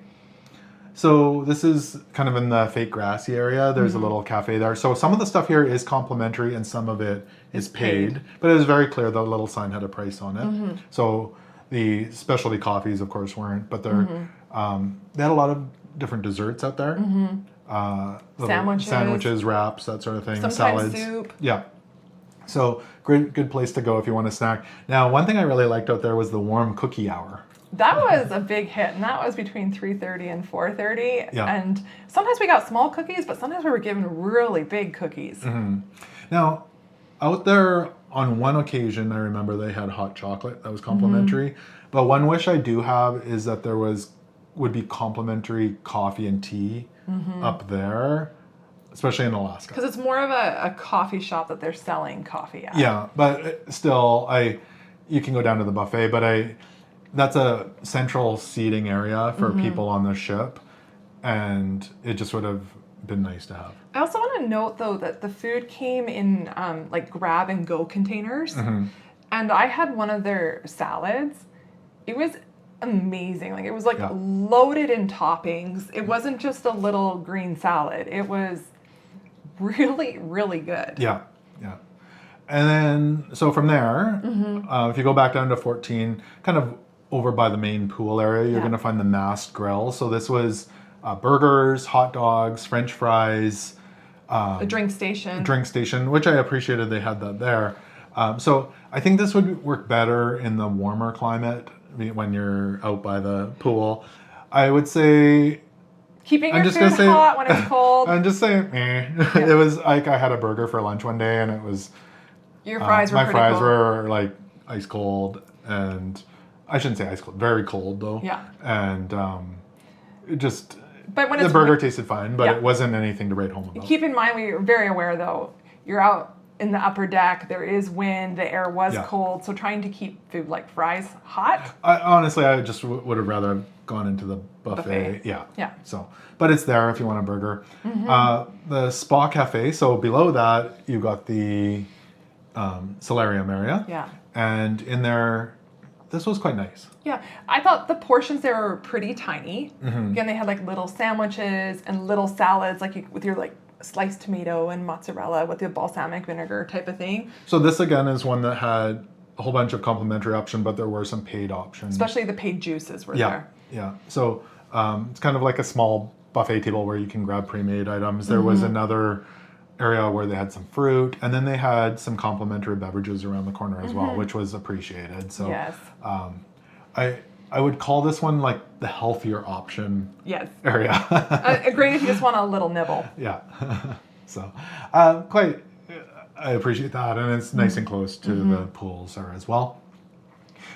So this is kind of in the fake grassy area. There's a little cafe there. So some of the stuff here is complimentary and some of it is paid. But it was very clear the little sign had a price on it. So the specialty coffees, of course, weren't. But they're they had a lot of different desserts out there. Little sandwiches, wraps, that sort of thing. Sometimes salads. soup. Yeah. So good place to go if you want to snack. Now, one thing I really liked out there was the warm cookie hour. That was a big hit, and that was between 3:30 and 4:30. Yeah. And sometimes we got small cookies, but sometimes we were given really big cookies. Now, out there on one occasion, I remember they had hot chocolate that was complimentary. But one wish I do have is that there would be complimentary coffee and tea up there, especially in Alaska. Because it's more of a coffee shop that they're selling coffee at. Yeah, but still, you can go down to the buffet, but that's a central seating area for people on the ship, and it just would have been nice to have. I also want to note, though, that the food came in like grab and go containers, and I had one of their salads. It was amazing. Like, it was like loaded in toppings. It wasn't just a little green salad. It was really, really good. Yeah. And then, so from there, if you go back down to 14, kind of over by the main pool area, you're going to find the Masked Grill. So this was burgers, hot dogs, French fries. A drink station. Which I appreciated they had that there. So I think this would work better in the warmer climate when you're out by the pool. I would say... Keeping your food hot when it's cold. I'm just saying, It was like I had a burger for lunch one day and it was... Your fries were my pretty fries cold. were like ice cold, and I shouldn't say ice cold, very cold though. Yeah. And it just... But when the burger tasted fine, but it wasn't anything to write home about. Keep in mind, we were very aware, though, you're out in the upper deck, there is wind, the air was cold, so trying to keep food like fries hot. Honestly, I just would have rather gone into the buffet. Yeah. So, but it's there if you want a burger. The Spa Cafe, so below that, you got the Solarium area. Yeah. And in there, this was quite nice. Yeah, I thought the portions there were pretty tiny. Again, they had like little sandwiches and little salads, like with your like sliced tomato and mozzarella with the balsamic vinegar type of thing. So this again is one that had a whole bunch of complimentary options, but there were some paid options. Especially the paid juices were there. Yeah. So it's kind of like a small buffet table where you can grab pre-made items. There was another area where they had some fruit, and then they had some complimentary beverages around the corner as well, which was appreciated. So yes. I would call this one like the healthier option area. Great if you just want a little nibble. Yeah. So I appreciate that, and it's nice and close to the pools there as well.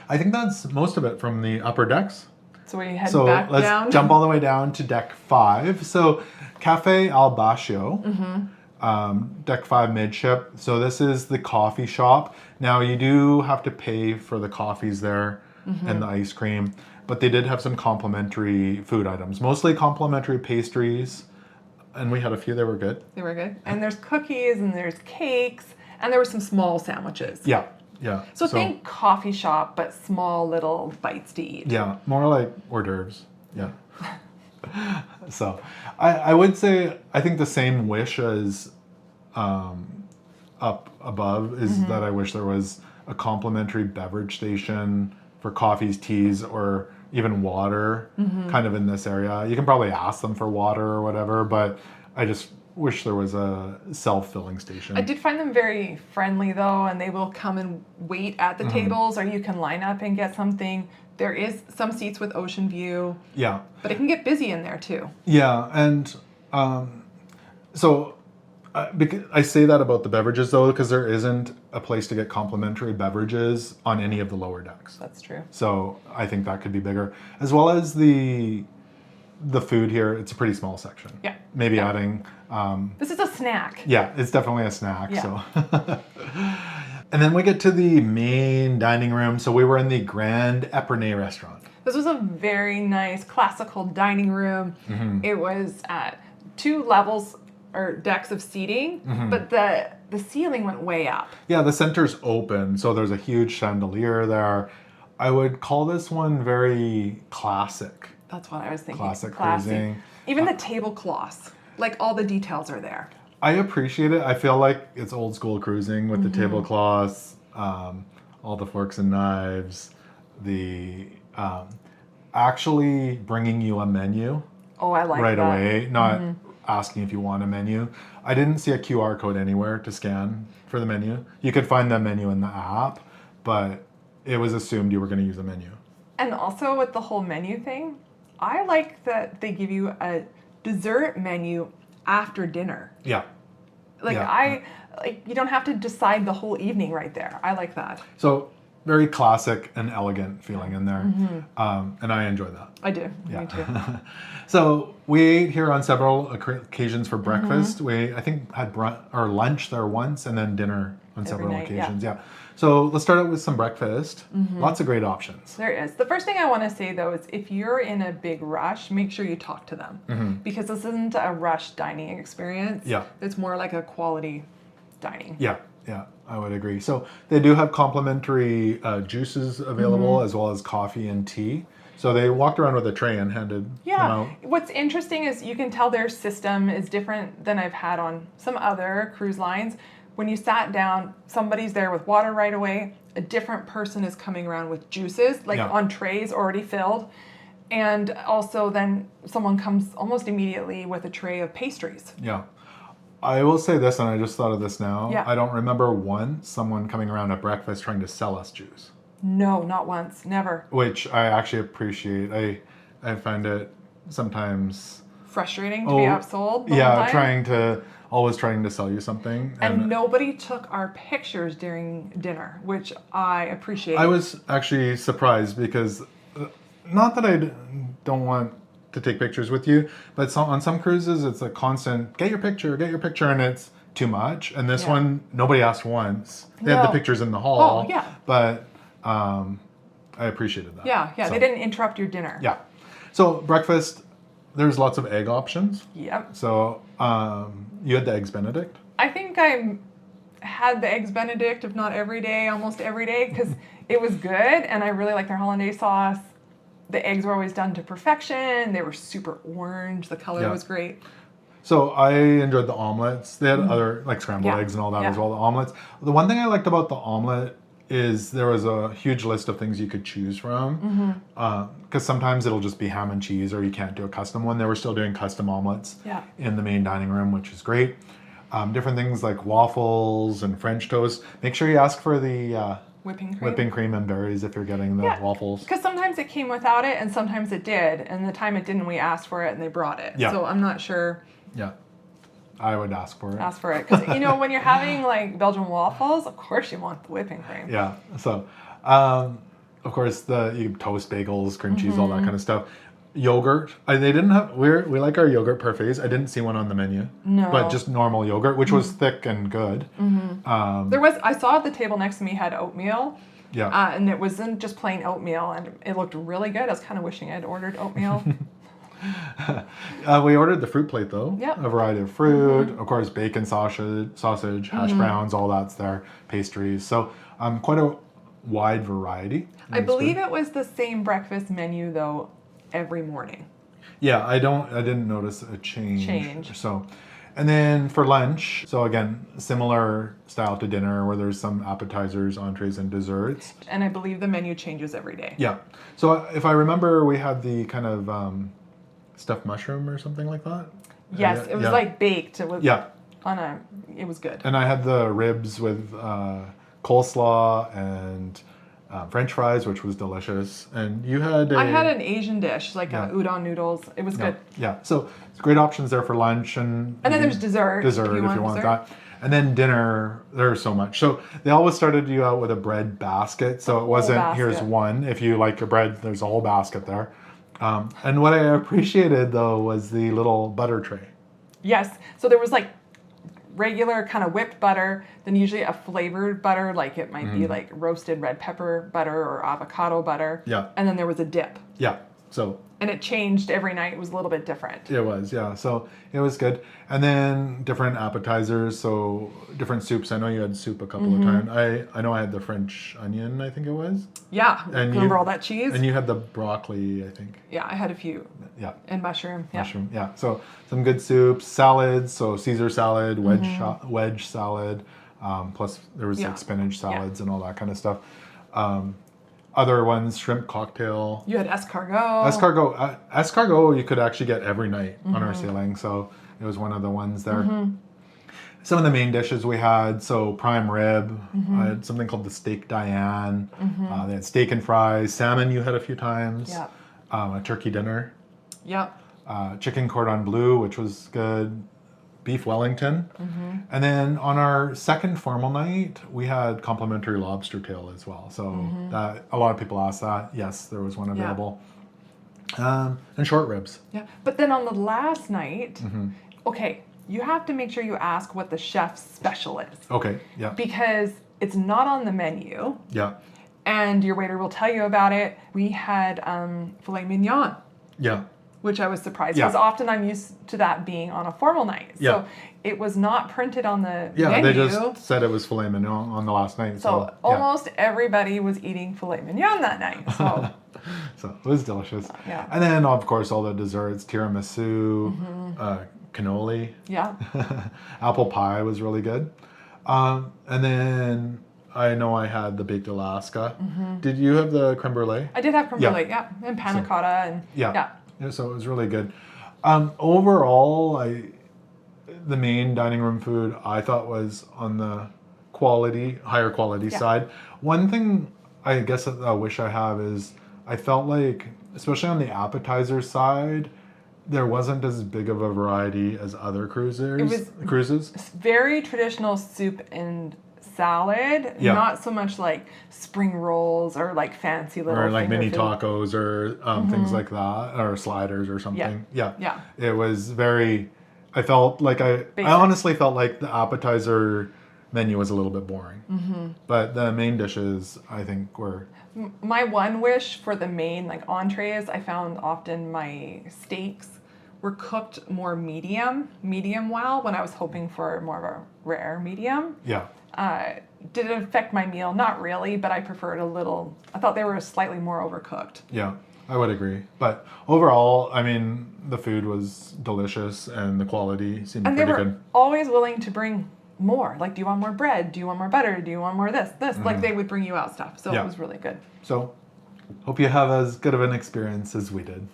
I think that's most of it from the upper decks. So we head back down. So let's jump all the way down to deck 5. So Cafe Al Bascio. Deck 5 midship. So this is the coffee shop. Now you do have to pay for the coffees there and the ice cream, but they did have some complimentary food items, mostly complimentary pastries, and we had a few that were good. They were good. And there's cookies and there's cakes and there were some small sandwiches. Yeah. So think coffee shop, but small little bites to eat. Yeah, more like hors d'oeuvres. Yeah. So I would say I think the same wish as up above is that I wish there was a complimentary beverage station for coffees, teas, or even water kind of in this area. You can probably ask them for water or whatever, but I just wish there was a self-filling station. I did find them very friendly though, and they will come and wait at the tables, or you can line up and get something. There is some seats with ocean view. Yeah. But it can get busy in there too. Yeah, and So because I say that about the beverages though, because there isn't a place to get complimentary beverages on any of the lower decks. That's true. So I think that could be bigger, as well as the food here. It's a pretty small section. Yeah. Maybe Yeah. adding. This is a snack. Yeah, it's definitely a snack. Yeah. So. And then we get to the main dining room. So we were in the Grand Epernay restaurant. This was a very nice classical dining room. Mm-hmm. It was at 2 levels or decks of seating, but the ceiling went way up. Yeah, the center's open, so there's a huge chandelier there. I would call this one very classic. That's what I was thinking. Classic Classy. cruising. Even the tablecloths, like all the details are there. I appreciate it. I feel like it's old school cruising with the tablecloths, all the forks and knives, the actually bringing you a menu Oh, I like right that. away, not asking if you want a menu. I didn't see a QR code anywhere to scan for the menu. You could find the menu in the app, but it was assumed you were going to use a menu. And also with the whole menu thing, I like that they give you a dessert menu after dinner. Yeah. Like Yeah. you don't have to decide the whole evening right there. I like that. So very classic and elegant feeling in there. And I enjoy that. I do. Yeah. Me too. So we ate here on several occasions for breakfast. We, I think, had lunch there once and then dinner on several night, yeah. occasions. Yeah. So let's start out with some breakfast. Lots of great options. There is. The first thing I want to say though is if you're in a big rush, make sure you talk to them because this isn't a rush dining experience. Yeah. It's more like a quality dining. Yeah, yeah, I would agree. So they do have complimentary juices available as well as coffee and tea. So they walked around with a tray and handed them Yeah. out. What's interesting is you can tell their system is different than I've had on some other cruise lines. When you sat down, somebody's there with water right away. A different person is coming around with juices, like on trays already filled. And also then someone comes almost immediately with a tray of pastries. Yeah. I will say this, and I just thought of this now. Yeah. I don't remember once someone coming around at breakfast trying to sell us juice, No, not once. Never. which I actually appreciate. I find it sometimes, Frustrating to be outsold the whole yeah, time. always trying to sell you something. And nobody took our pictures during dinner, which I appreciate. I was actually surprised because, not that don't want to take pictures with you, but on some cruises it's a constant get your picture, and it's too much. And this one, nobody asked once. They had the No. pictures in the hall. Oh, yeah. But I appreciated that. Yeah, So, they didn't interrupt your dinner. Yeah. So breakfast, there's lots of egg options. Yep. So you had the eggs Benedict. I think I had the eggs Benedict, if not every day, almost every day, because it was good, and I really like their hollandaise sauce. The eggs were always done to perfection. They were super orange. The color was great. So I enjoyed the omelets. They had other like scrambled eggs and all that as well. The omelets. The one thing I liked about the omelet is there was a huge list of things you could choose from. Because sometimes it'll just be ham and cheese, or you can't do a custom one. They were still doing custom omelets in the main dining room, which is great. Different things like waffles and French toast. Make sure you ask for the whipping cream and berries if you're getting the waffles. Because sometimes it came without it, and sometimes it did. And the time it didn't, we asked for it, and they brought it. Yeah. So I'm not sure. Yeah, I would ask for it. Ask for it, because when you're having like Belgian waffles, of course you want the whipping cream. Yeah. So, of course, you toast bagels, cream cheese, all that kind of stuff. Yogurt. They didn't have. We like our yogurt parfaits. I didn't see one on the menu. No. But just normal yogurt, which was thick and good. There was. I saw at the table next to me had oatmeal. Yeah. And it wasn't just plain oatmeal, and it looked really good. I was kind of wishing I'd ordered oatmeal. We ordered the fruit plate though. Yep. A variety of fruit, of course, bacon, sausage, hash browns, all that's there, pastries. So quite a wide variety. I believe it was the same breakfast menu though every morning. Yeah, I didn't notice a change. So, and then for lunch, so again, similar style to dinner where there's some appetizers, entrees, and desserts. And I believe the menu changes every day. Yeah. So if I remember, we had the kind of stuffed mushroom or something like that. Yes, it was like baked. It was it was good. And I had the ribs with coleslaw and French fries, which was delicious. And you had I had an Asian dish, like udon noodles. It was good. Yeah, so it's great options there for lunch. And then there's dessert. Dessert, if you want that. And then dinner, there's so much. So they always started you out with a bread basket. So it wasn't, here's one. If you like your bread, there's a whole basket there. And what I appreciated, though, was the little butter tray. Yes. So there was like regular kind of whipped butter, then usually a flavored butter, like it might be like roasted red pepper butter or avocado butter. Yeah. And then there was a dip. Yeah. So. And it changed every night. It was a little bit different. It was, yeah. So it was good. And then different appetizers, so different soups. I know you had soup a couple of times. I know I had the French onion, I think it was. Yeah. And remember all that cheese? And you had the broccoli, I think. Yeah, I had a few. Yeah. And mushroom. Yeah. Mushroom, yeah. So some good soups, salads. So Caesar salad, wedge salad. Plus there was like spinach salads and all that kind of stuff. Other ones, shrimp cocktail. You had escargot. Escargot you could actually get every night on our sailing. So it was one of the ones there. Some of the main dishes we had, so prime rib. I had something called the steak Diane. They had steak and fries. Salmon you had a few times. Yeah. A turkey dinner. Yep. Chicken cordon bleu, which was good. Beef Wellington. And then on our second formal night, we had complimentary lobster tail as well. So that a lot of people asked that. Yes, there was one available. And short ribs. Yeah. But then on the last night, okay, you have to make sure you ask what the chef's special is. Okay, yeah. Because it's not on the menu. Yeah. And your waiter will tell you about it. We had filet mignon. Yeah. Which I was surprised because often I'm used to that being on a formal night. So it was not printed on the menu. They just said it was filet mignon on the last night. So almost everybody was eating filet mignon that night. So, so it was delicious. Yeah. And then, of course, all the desserts, tiramisu, cannoli. Yeah. Apple pie was really good. And then I know I had the baked Alaska. Did you have the creme brulee? I did have creme brulee, and panna cotta. And Yeah, so it was really good. Overall, the main dining room food I thought was on the higher quality side. One thing I guess I wish I have is I felt like, especially on the appetizer side, there wasn't as big of a variety as other cruises. Very traditional soup and salad, not so much like spring rolls or like fancy little or like mini food. tacos or things like that, or sliders or something. Yeah. It was very. I felt like I honestly felt like the appetizer menu was a little bit boring, but the main dishes I think were. My one wish for the main like entrees, I found often my steaks were cooked more medium well when I was hoping for more of a rare medium. Yeah. Did it affect my meal? Not really, but I preferred I thought they were slightly more overcooked. Yeah, I would agree. But overall, I mean, the food was delicious and the quality seemed pretty good. And they were always willing to bring more. Like, do you want more bread? Do you want more butter? Do you want more this? Like, they would bring you out stuff. So it was really good. So, hope you have as good of an experience as we did.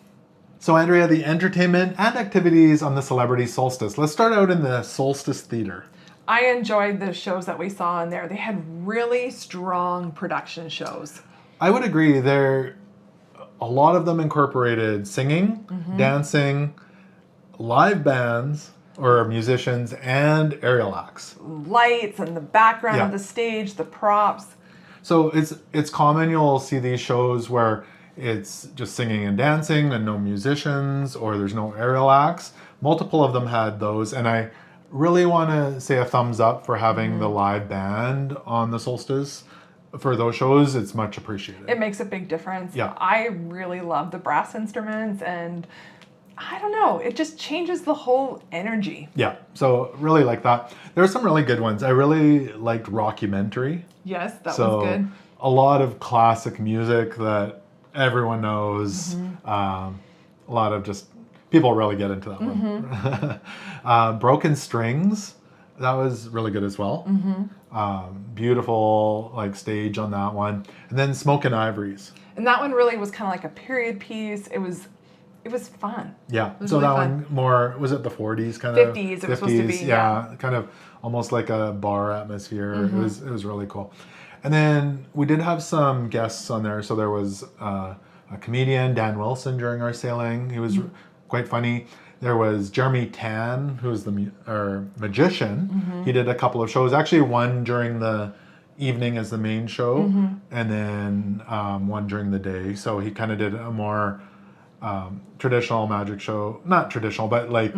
So, Andrea, the entertainment and activities on the Celebrity Solstice. Let's start out in the Solstice Theater. I enjoyed the shows that we saw in there. They had really strong production shows. I would agree. A lot of them incorporated singing, dancing, live bands or musicians, and aerial acts. Lights and the background of the stage, the props. So it's common you'll see these shows where it's just singing and dancing and no musicians, or there's no aerial acts. Multiple of them had those, and I really want to say a thumbs up for having the live band on the Solstice. For those shows, it's much appreciated. It makes a big difference. Yeah. I really love the brass instruments, and I don't know, it just changes the whole energy. Yeah, so really like that. There were some really good ones. I really liked Rockumentary. Yes, that was good. A lot of classic music that everyone knows. A lot of just people really get into that one. Broken Strings, that was really good as well. Beautiful like stage on that one. And then Smoke and Ivories. And that one really was kind of like a period piece. It was fun. Yeah. It was so really that fun. one more, was it the 40s kind of? 50s it was supposed to be. Yeah, kind of almost like a bar atmosphere. It was really cool. And then we did have some guests on there. So there was a comedian, Dan Wilson, during our sailing. He was quite funny. There was Jeremy Tan, who was the magician. He did a couple of shows. Actually, one during the evening as the main show, and then one during the day. So he kind of did a more traditional magic show. Not traditional, but like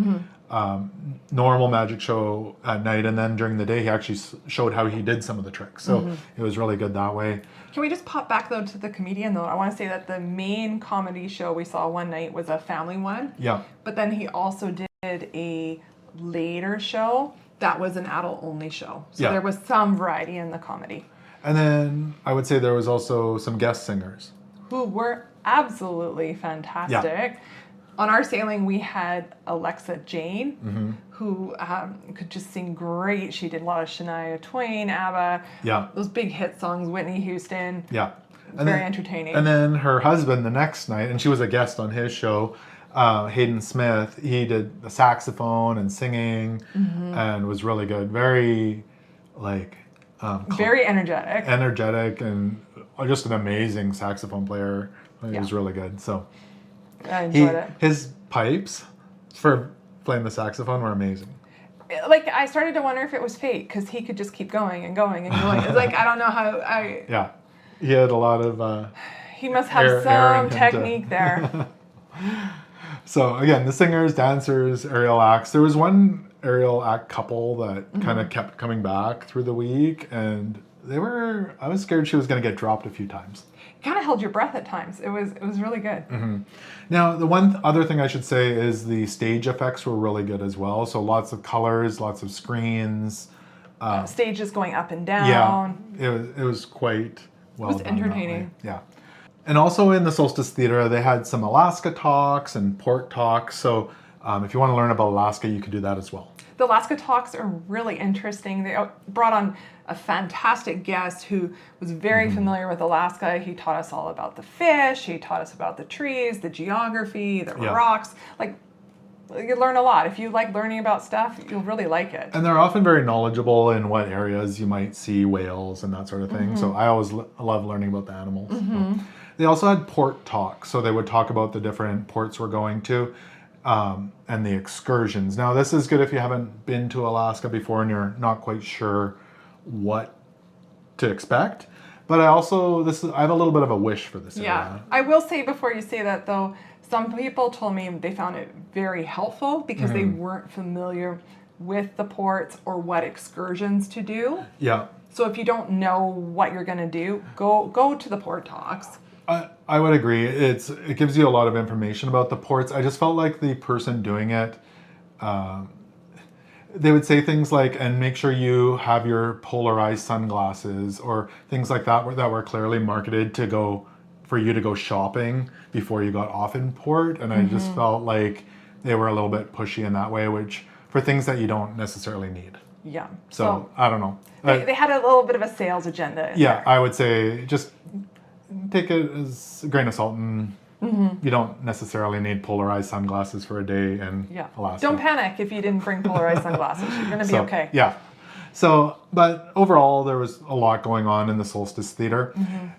normal magic show at night. And then during the day, he actually showed how he did some of the tricks. So it was really good that way. Can we just pop back, though, to the comedian, though? I want to say that the main comedy show we saw one night was a family one. Yeah. But then he also did a later show that was an adult-only show. So there was some variety in the comedy. And then I would say there was also some guest singers. Who were absolutely fantastic. Yeah. On our sailing, we had Alexa Jane, who could just sing great. She did a lot of Shania Twain, ABBA, those big hit songs, Whitney Houston. Yeah. Very entertaining. And then her husband the next night, and she was a guest on his show, Hayden Smith, he did the saxophone and singing and was really good. Very, like... very energetic. Energetic and just an amazing saxophone player. He was really good. So... I enjoyed it. His pipes for playing the saxophone were amazing. Like, I started to wonder if it was fake, because he could just keep going and going and going. It's like, I don't know how Yeah. He had a lot of... he must have some technique there. So, again, the singers, dancers, aerial acts. There was one aerial act couple that kind of kept coming back through the week, and I was scared she was going to get dropped a few times. Kind of held your breath at times. It was really good. Now, the one other thing I should say is the stage effects were really good as well. So lots of colors, lots of screens. Stages going up and down. Yeah, it was quite well done. It was entertaining. Yeah. And also in the Solstice Theater, they had some Alaska talks and port talks. So if you want to learn about Alaska, you could do that as well. The Alaska talks are really interesting. They brought on a fantastic guest who was very familiar with Alaska. He taught us all about the fish. He taught us about the trees, the geography, the rocks. Like, you learn a lot. If you like learning about stuff, you'll really like it. And they're often very knowledgeable in what areas you might see whales and that sort of thing. So I always love learning about the animals. They also had port talks. So they would talk about the different ports we're going to. And the excursions. Now, this is good if you haven't been to Alaska before and you're not quite sure what to expect. But I have a little bit of a wish for this area. I will say before you say that, though, some people told me they found it very helpful because they weren't familiar with the ports or what excursions to do. Yeah. So if you don't know what you're going to do, go to the port talks. I would agree. It gives you a lot of information about the ports. I just felt like the person doing it, they would say things like, and make sure you have your polarized sunglasses or things like that were clearly marketed for you to go shopping before you got off in port. And I just felt like they were a little bit pushy in that way, which for things that you don't necessarily need. Yeah. So I don't know. They had a little bit of a sales agenda. Yeah, I would say just take it as a grain of salt, and you don't necessarily need polarized sunglasses for a day in Alaska. Don't panic if you didn't bring polarized sunglasses. You're going to be okay. Yeah. So, but overall, there was a lot going on in the Solstice Theater.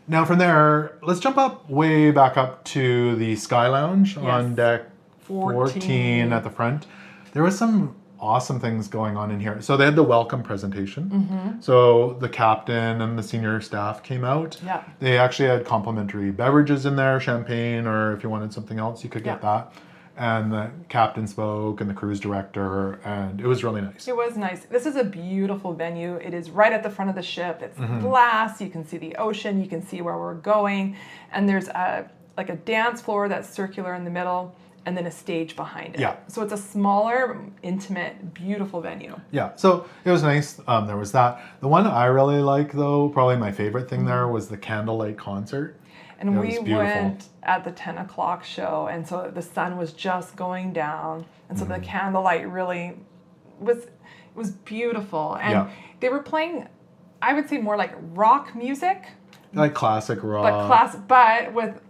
Now, from there, let's jump way back up to the Sky Lounge on deck 14 at the front. There was some awesome things going on in here. So they had the welcome presentation. So the captain and the senior staff came out. Yeah. They actually had complimentary beverages in there, champagne, or if you wanted something else, you could get that. And the captain spoke and the cruise director, and it was really nice. It was nice. This is a beautiful venue. It is right at the front of the ship. It's glass. You can see the ocean. You can see where we're going. And there's a dance floor that's circular in the middle, and then a stage behind it. Yeah. So it's a smaller, intimate, beautiful venue. Yeah, so it was nice. There was that. The one I really like, though, probably my favorite thing there was the candlelight concert. And we went at the 10 o'clock show, and so the sun was just going down. And so the candlelight really was beautiful. And they were playing, I would say, more like rock music. Like classic rock. But with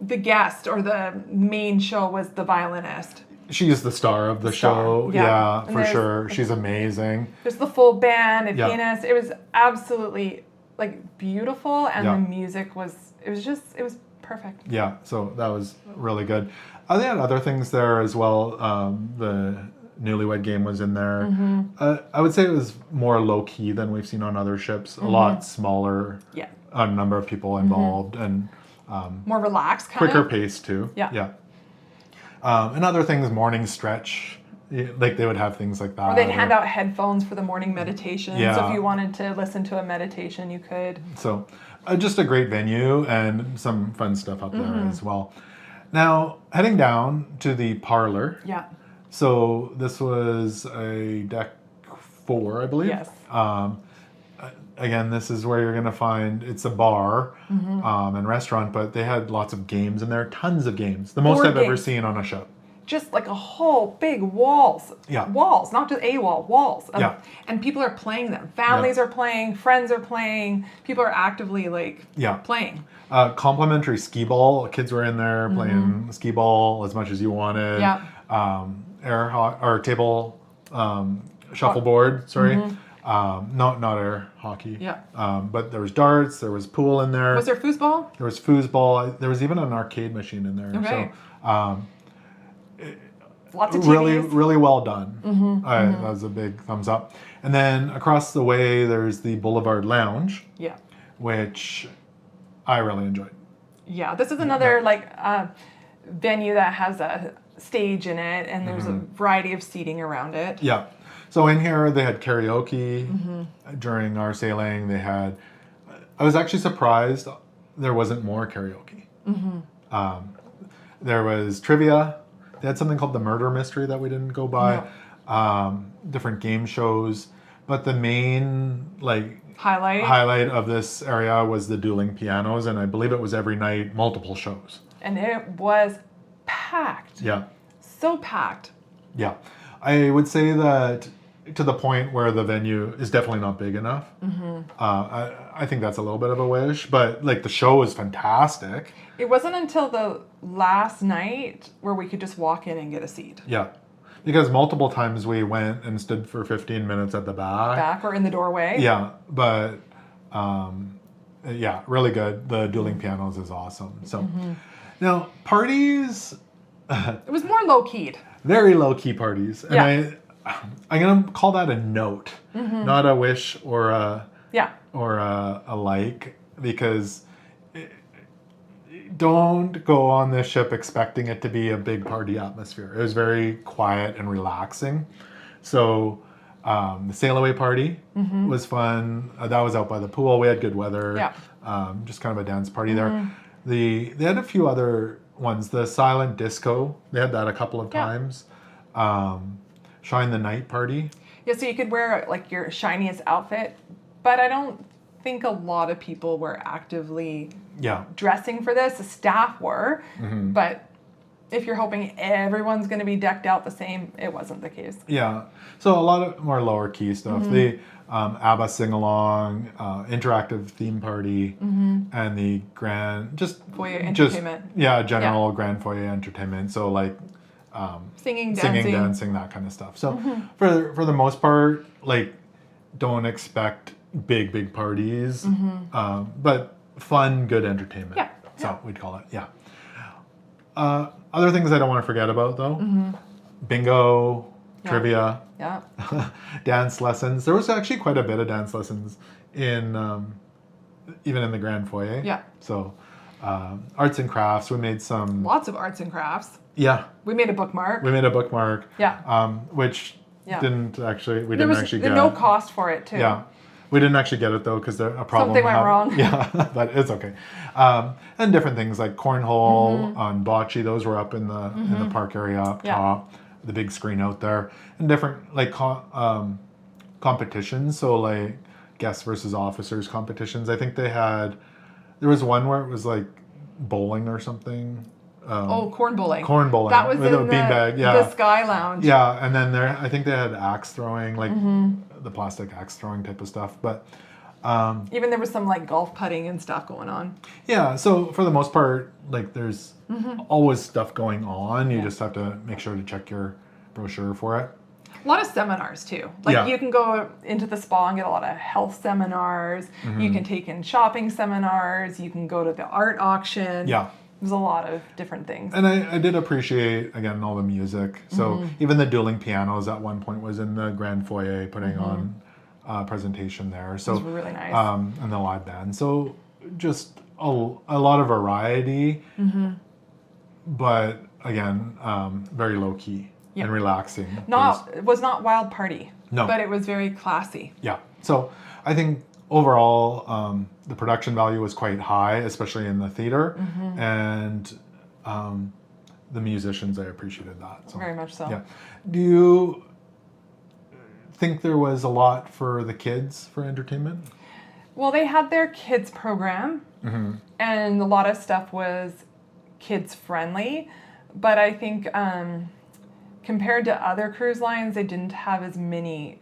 the guest or the main show was the violinist. She's the star of the show. Yeah, for sure. She's amazing. There's the full band, a pianist. It was absolutely like beautiful, and the music was perfect. Yeah, so that was really good. They had other things there as well. The Newlywed Game was in there. I would say it was more low key than we've seen on other ships. A lot smaller. Yeah. A number of people involved and more relaxed, quicker pace too. Yeah. And other things, morning stretch. Like they would have things like that. Or they'd hand out headphones for the morning meditation. Yeah. So if you wanted to listen to a meditation, you could. So just a great venue and some fun stuff up there as well. Now, heading down to the parlor. Yeah. So this was a deck 4, I believe. Yes. Again, this is where you're going to find, it's a bar and restaurant, but they had lots of games in there, tons of games. The most Board I've ever games. seen on a ship. Just like a whole big walls. Yeah. Walls, not just a wall, walls. Yeah. And people are playing them. Families are playing, friends are playing, people are actively playing. Complimentary skee ball. Kids were in there playing skee ball as much as you wanted. Yeah. Or table shuffleboard, sorry. Not air hockey. Yeah. But there was darts, there was pool in there. Was there foosball? There was foosball. There was even an arcade machine in there. Okay. So Lots of TVs. really well done. That was a big thumbs up. And then across the way, there's the Boulevard Lounge. Yeah. Which I really enjoyed. Yeah, this is another venue that has a stage in it, and there's a variety of seating around it. Yeah. So in here, they had karaoke during our sailing. I was actually surprised there wasn't more karaoke. There was trivia. They had something called the Murder Mystery that we didn't go by. No. Different game shows. But the main highlight of this area was the dueling pianos, and I believe it was every night, multiple shows. And it was packed. Yeah. So packed. Yeah. I would say that to the point where the venue is definitely not big enough. I think that's a little bit of a wish, but the show was fantastic. It wasn't until the last night where we could just walk in and get a seat. Yeah. Because multiple times we went and stood for 15 minutes at the back or in the doorway. Yeah, but really good. The dueling pianos is awesome. So now parties. It was more low keyed. Very low key parties, and yeah. I'm gonna call that a note, not a wish or a like, because don't go on this ship expecting it to be a big party atmosphere. It was very quiet and relaxing. So the sail away party was fun. That was out by the pool. We had good weather. Yeah. Just kind of a dance party there. They had a few other ones. The silent disco, they had that a couple of times. Shine the night party. Yeah, so you could wear your shiniest outfit, but I don't think a lot of people were actively dressing for this. The staff were, but if you're hoping everyone's going to be decked out the same, it wasn't the case. Yeah, so a lot of more lower key stuff. The ABBA sing-along, interactive theme party, and the grand, foyer entertainment. General grand foyer entertainment. So singing, dancing, that kind of stuff. So for the most part, don't expect big parties, but fun, good entertainment. Yeah. So we'd call it. Yeah. Other things I don't want to forget about though, bingo, trivia, dance lessons. There was actually quite a bit of dance lessons in even in the grand foyer. Yeah. So arts and crafts. We made lots of arts and crafts. Yeah. We made a bookmark. Yeah. Which didn't actually get. No cost for it too. Yeah. We didn't actually get it though because a problem Something went wrong. Yeah, but it's okay. And different things like cornhole on bocce, those were up in the park area up top, the big screen out there, and different competitions. So guests versus officers competitions. I think there was one where it was bowling or something. Corn bowling. Corn bowling. That was with in a beanbag. the Sky Lounge. Yeah, and then I think they had axe throwing, the plastic axe throwing type of stuff. But even there was some golf putting and stuff going on. Yeah, so for the most part, there's always stuff going on. You just have to make sure to check your brochure for it. A lot of seminars too. Like Yeah. you can go into the spa and get a lot of health seminars. You can take in shopping seminars. You can go to the art auction. Yeah. There's a lot of different things. And I did appreciate, again, all the music. So even the dueling pianos at one point was in the grand foyer putting on a presentation there. So It was really nice. And the live band. So just a lot of variety, but again, very low key and relaxing. It was not wild party. No. But it was very classy. Yeah. So I think overall, the production value was quite high, especially in the theater, and the musicians, I appreciated that. So, Very much so. Yeah. Do you think there was a lot for the kids for entertainment? Well, they had their kids program, and a lot of stuff was kids friendly. But I think compared to other cruise lines, they didn't have as many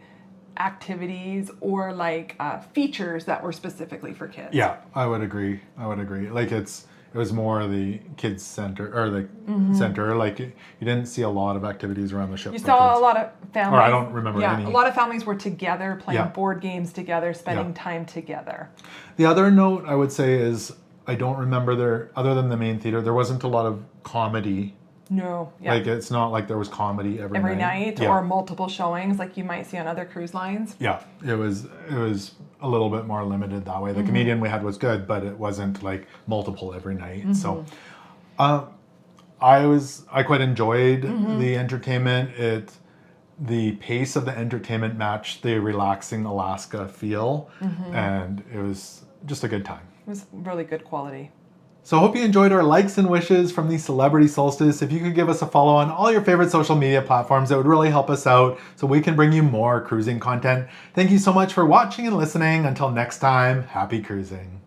activities or like features that were specifically for kids. Yeah, I would agree. Like it was more the kids center or the center. Like you didn't see a lot of activities around the ship. You for saw kids. a lot of families. Or I don't remember any. A lot of families were together playing Yeah. board games together, spending Yeah. time together. The other note I would say is I don't remember there, other than the main theater, there wasn't a lot of comedy. No, yeah. Like it's not like there was comedy every night. or multiple showings like you might see on other cruise lines. Yeah, it was a little bit more limited that way. The comedian we had was good, but it wasn't like multiple every night. So I quite enjoyed the entertainment. The pace of the entertainment matched the relaxing Alaska feel, and it was just a good time. It was really good quality. So I hope you enjoyed our likes and wishes from the Celebrity Solstice. If you could give us a follow on all your favorite social media platforms, it would really help us out so we can bring you more cruising content. Thank you so much for watching and listening. Until next time, happy cruising.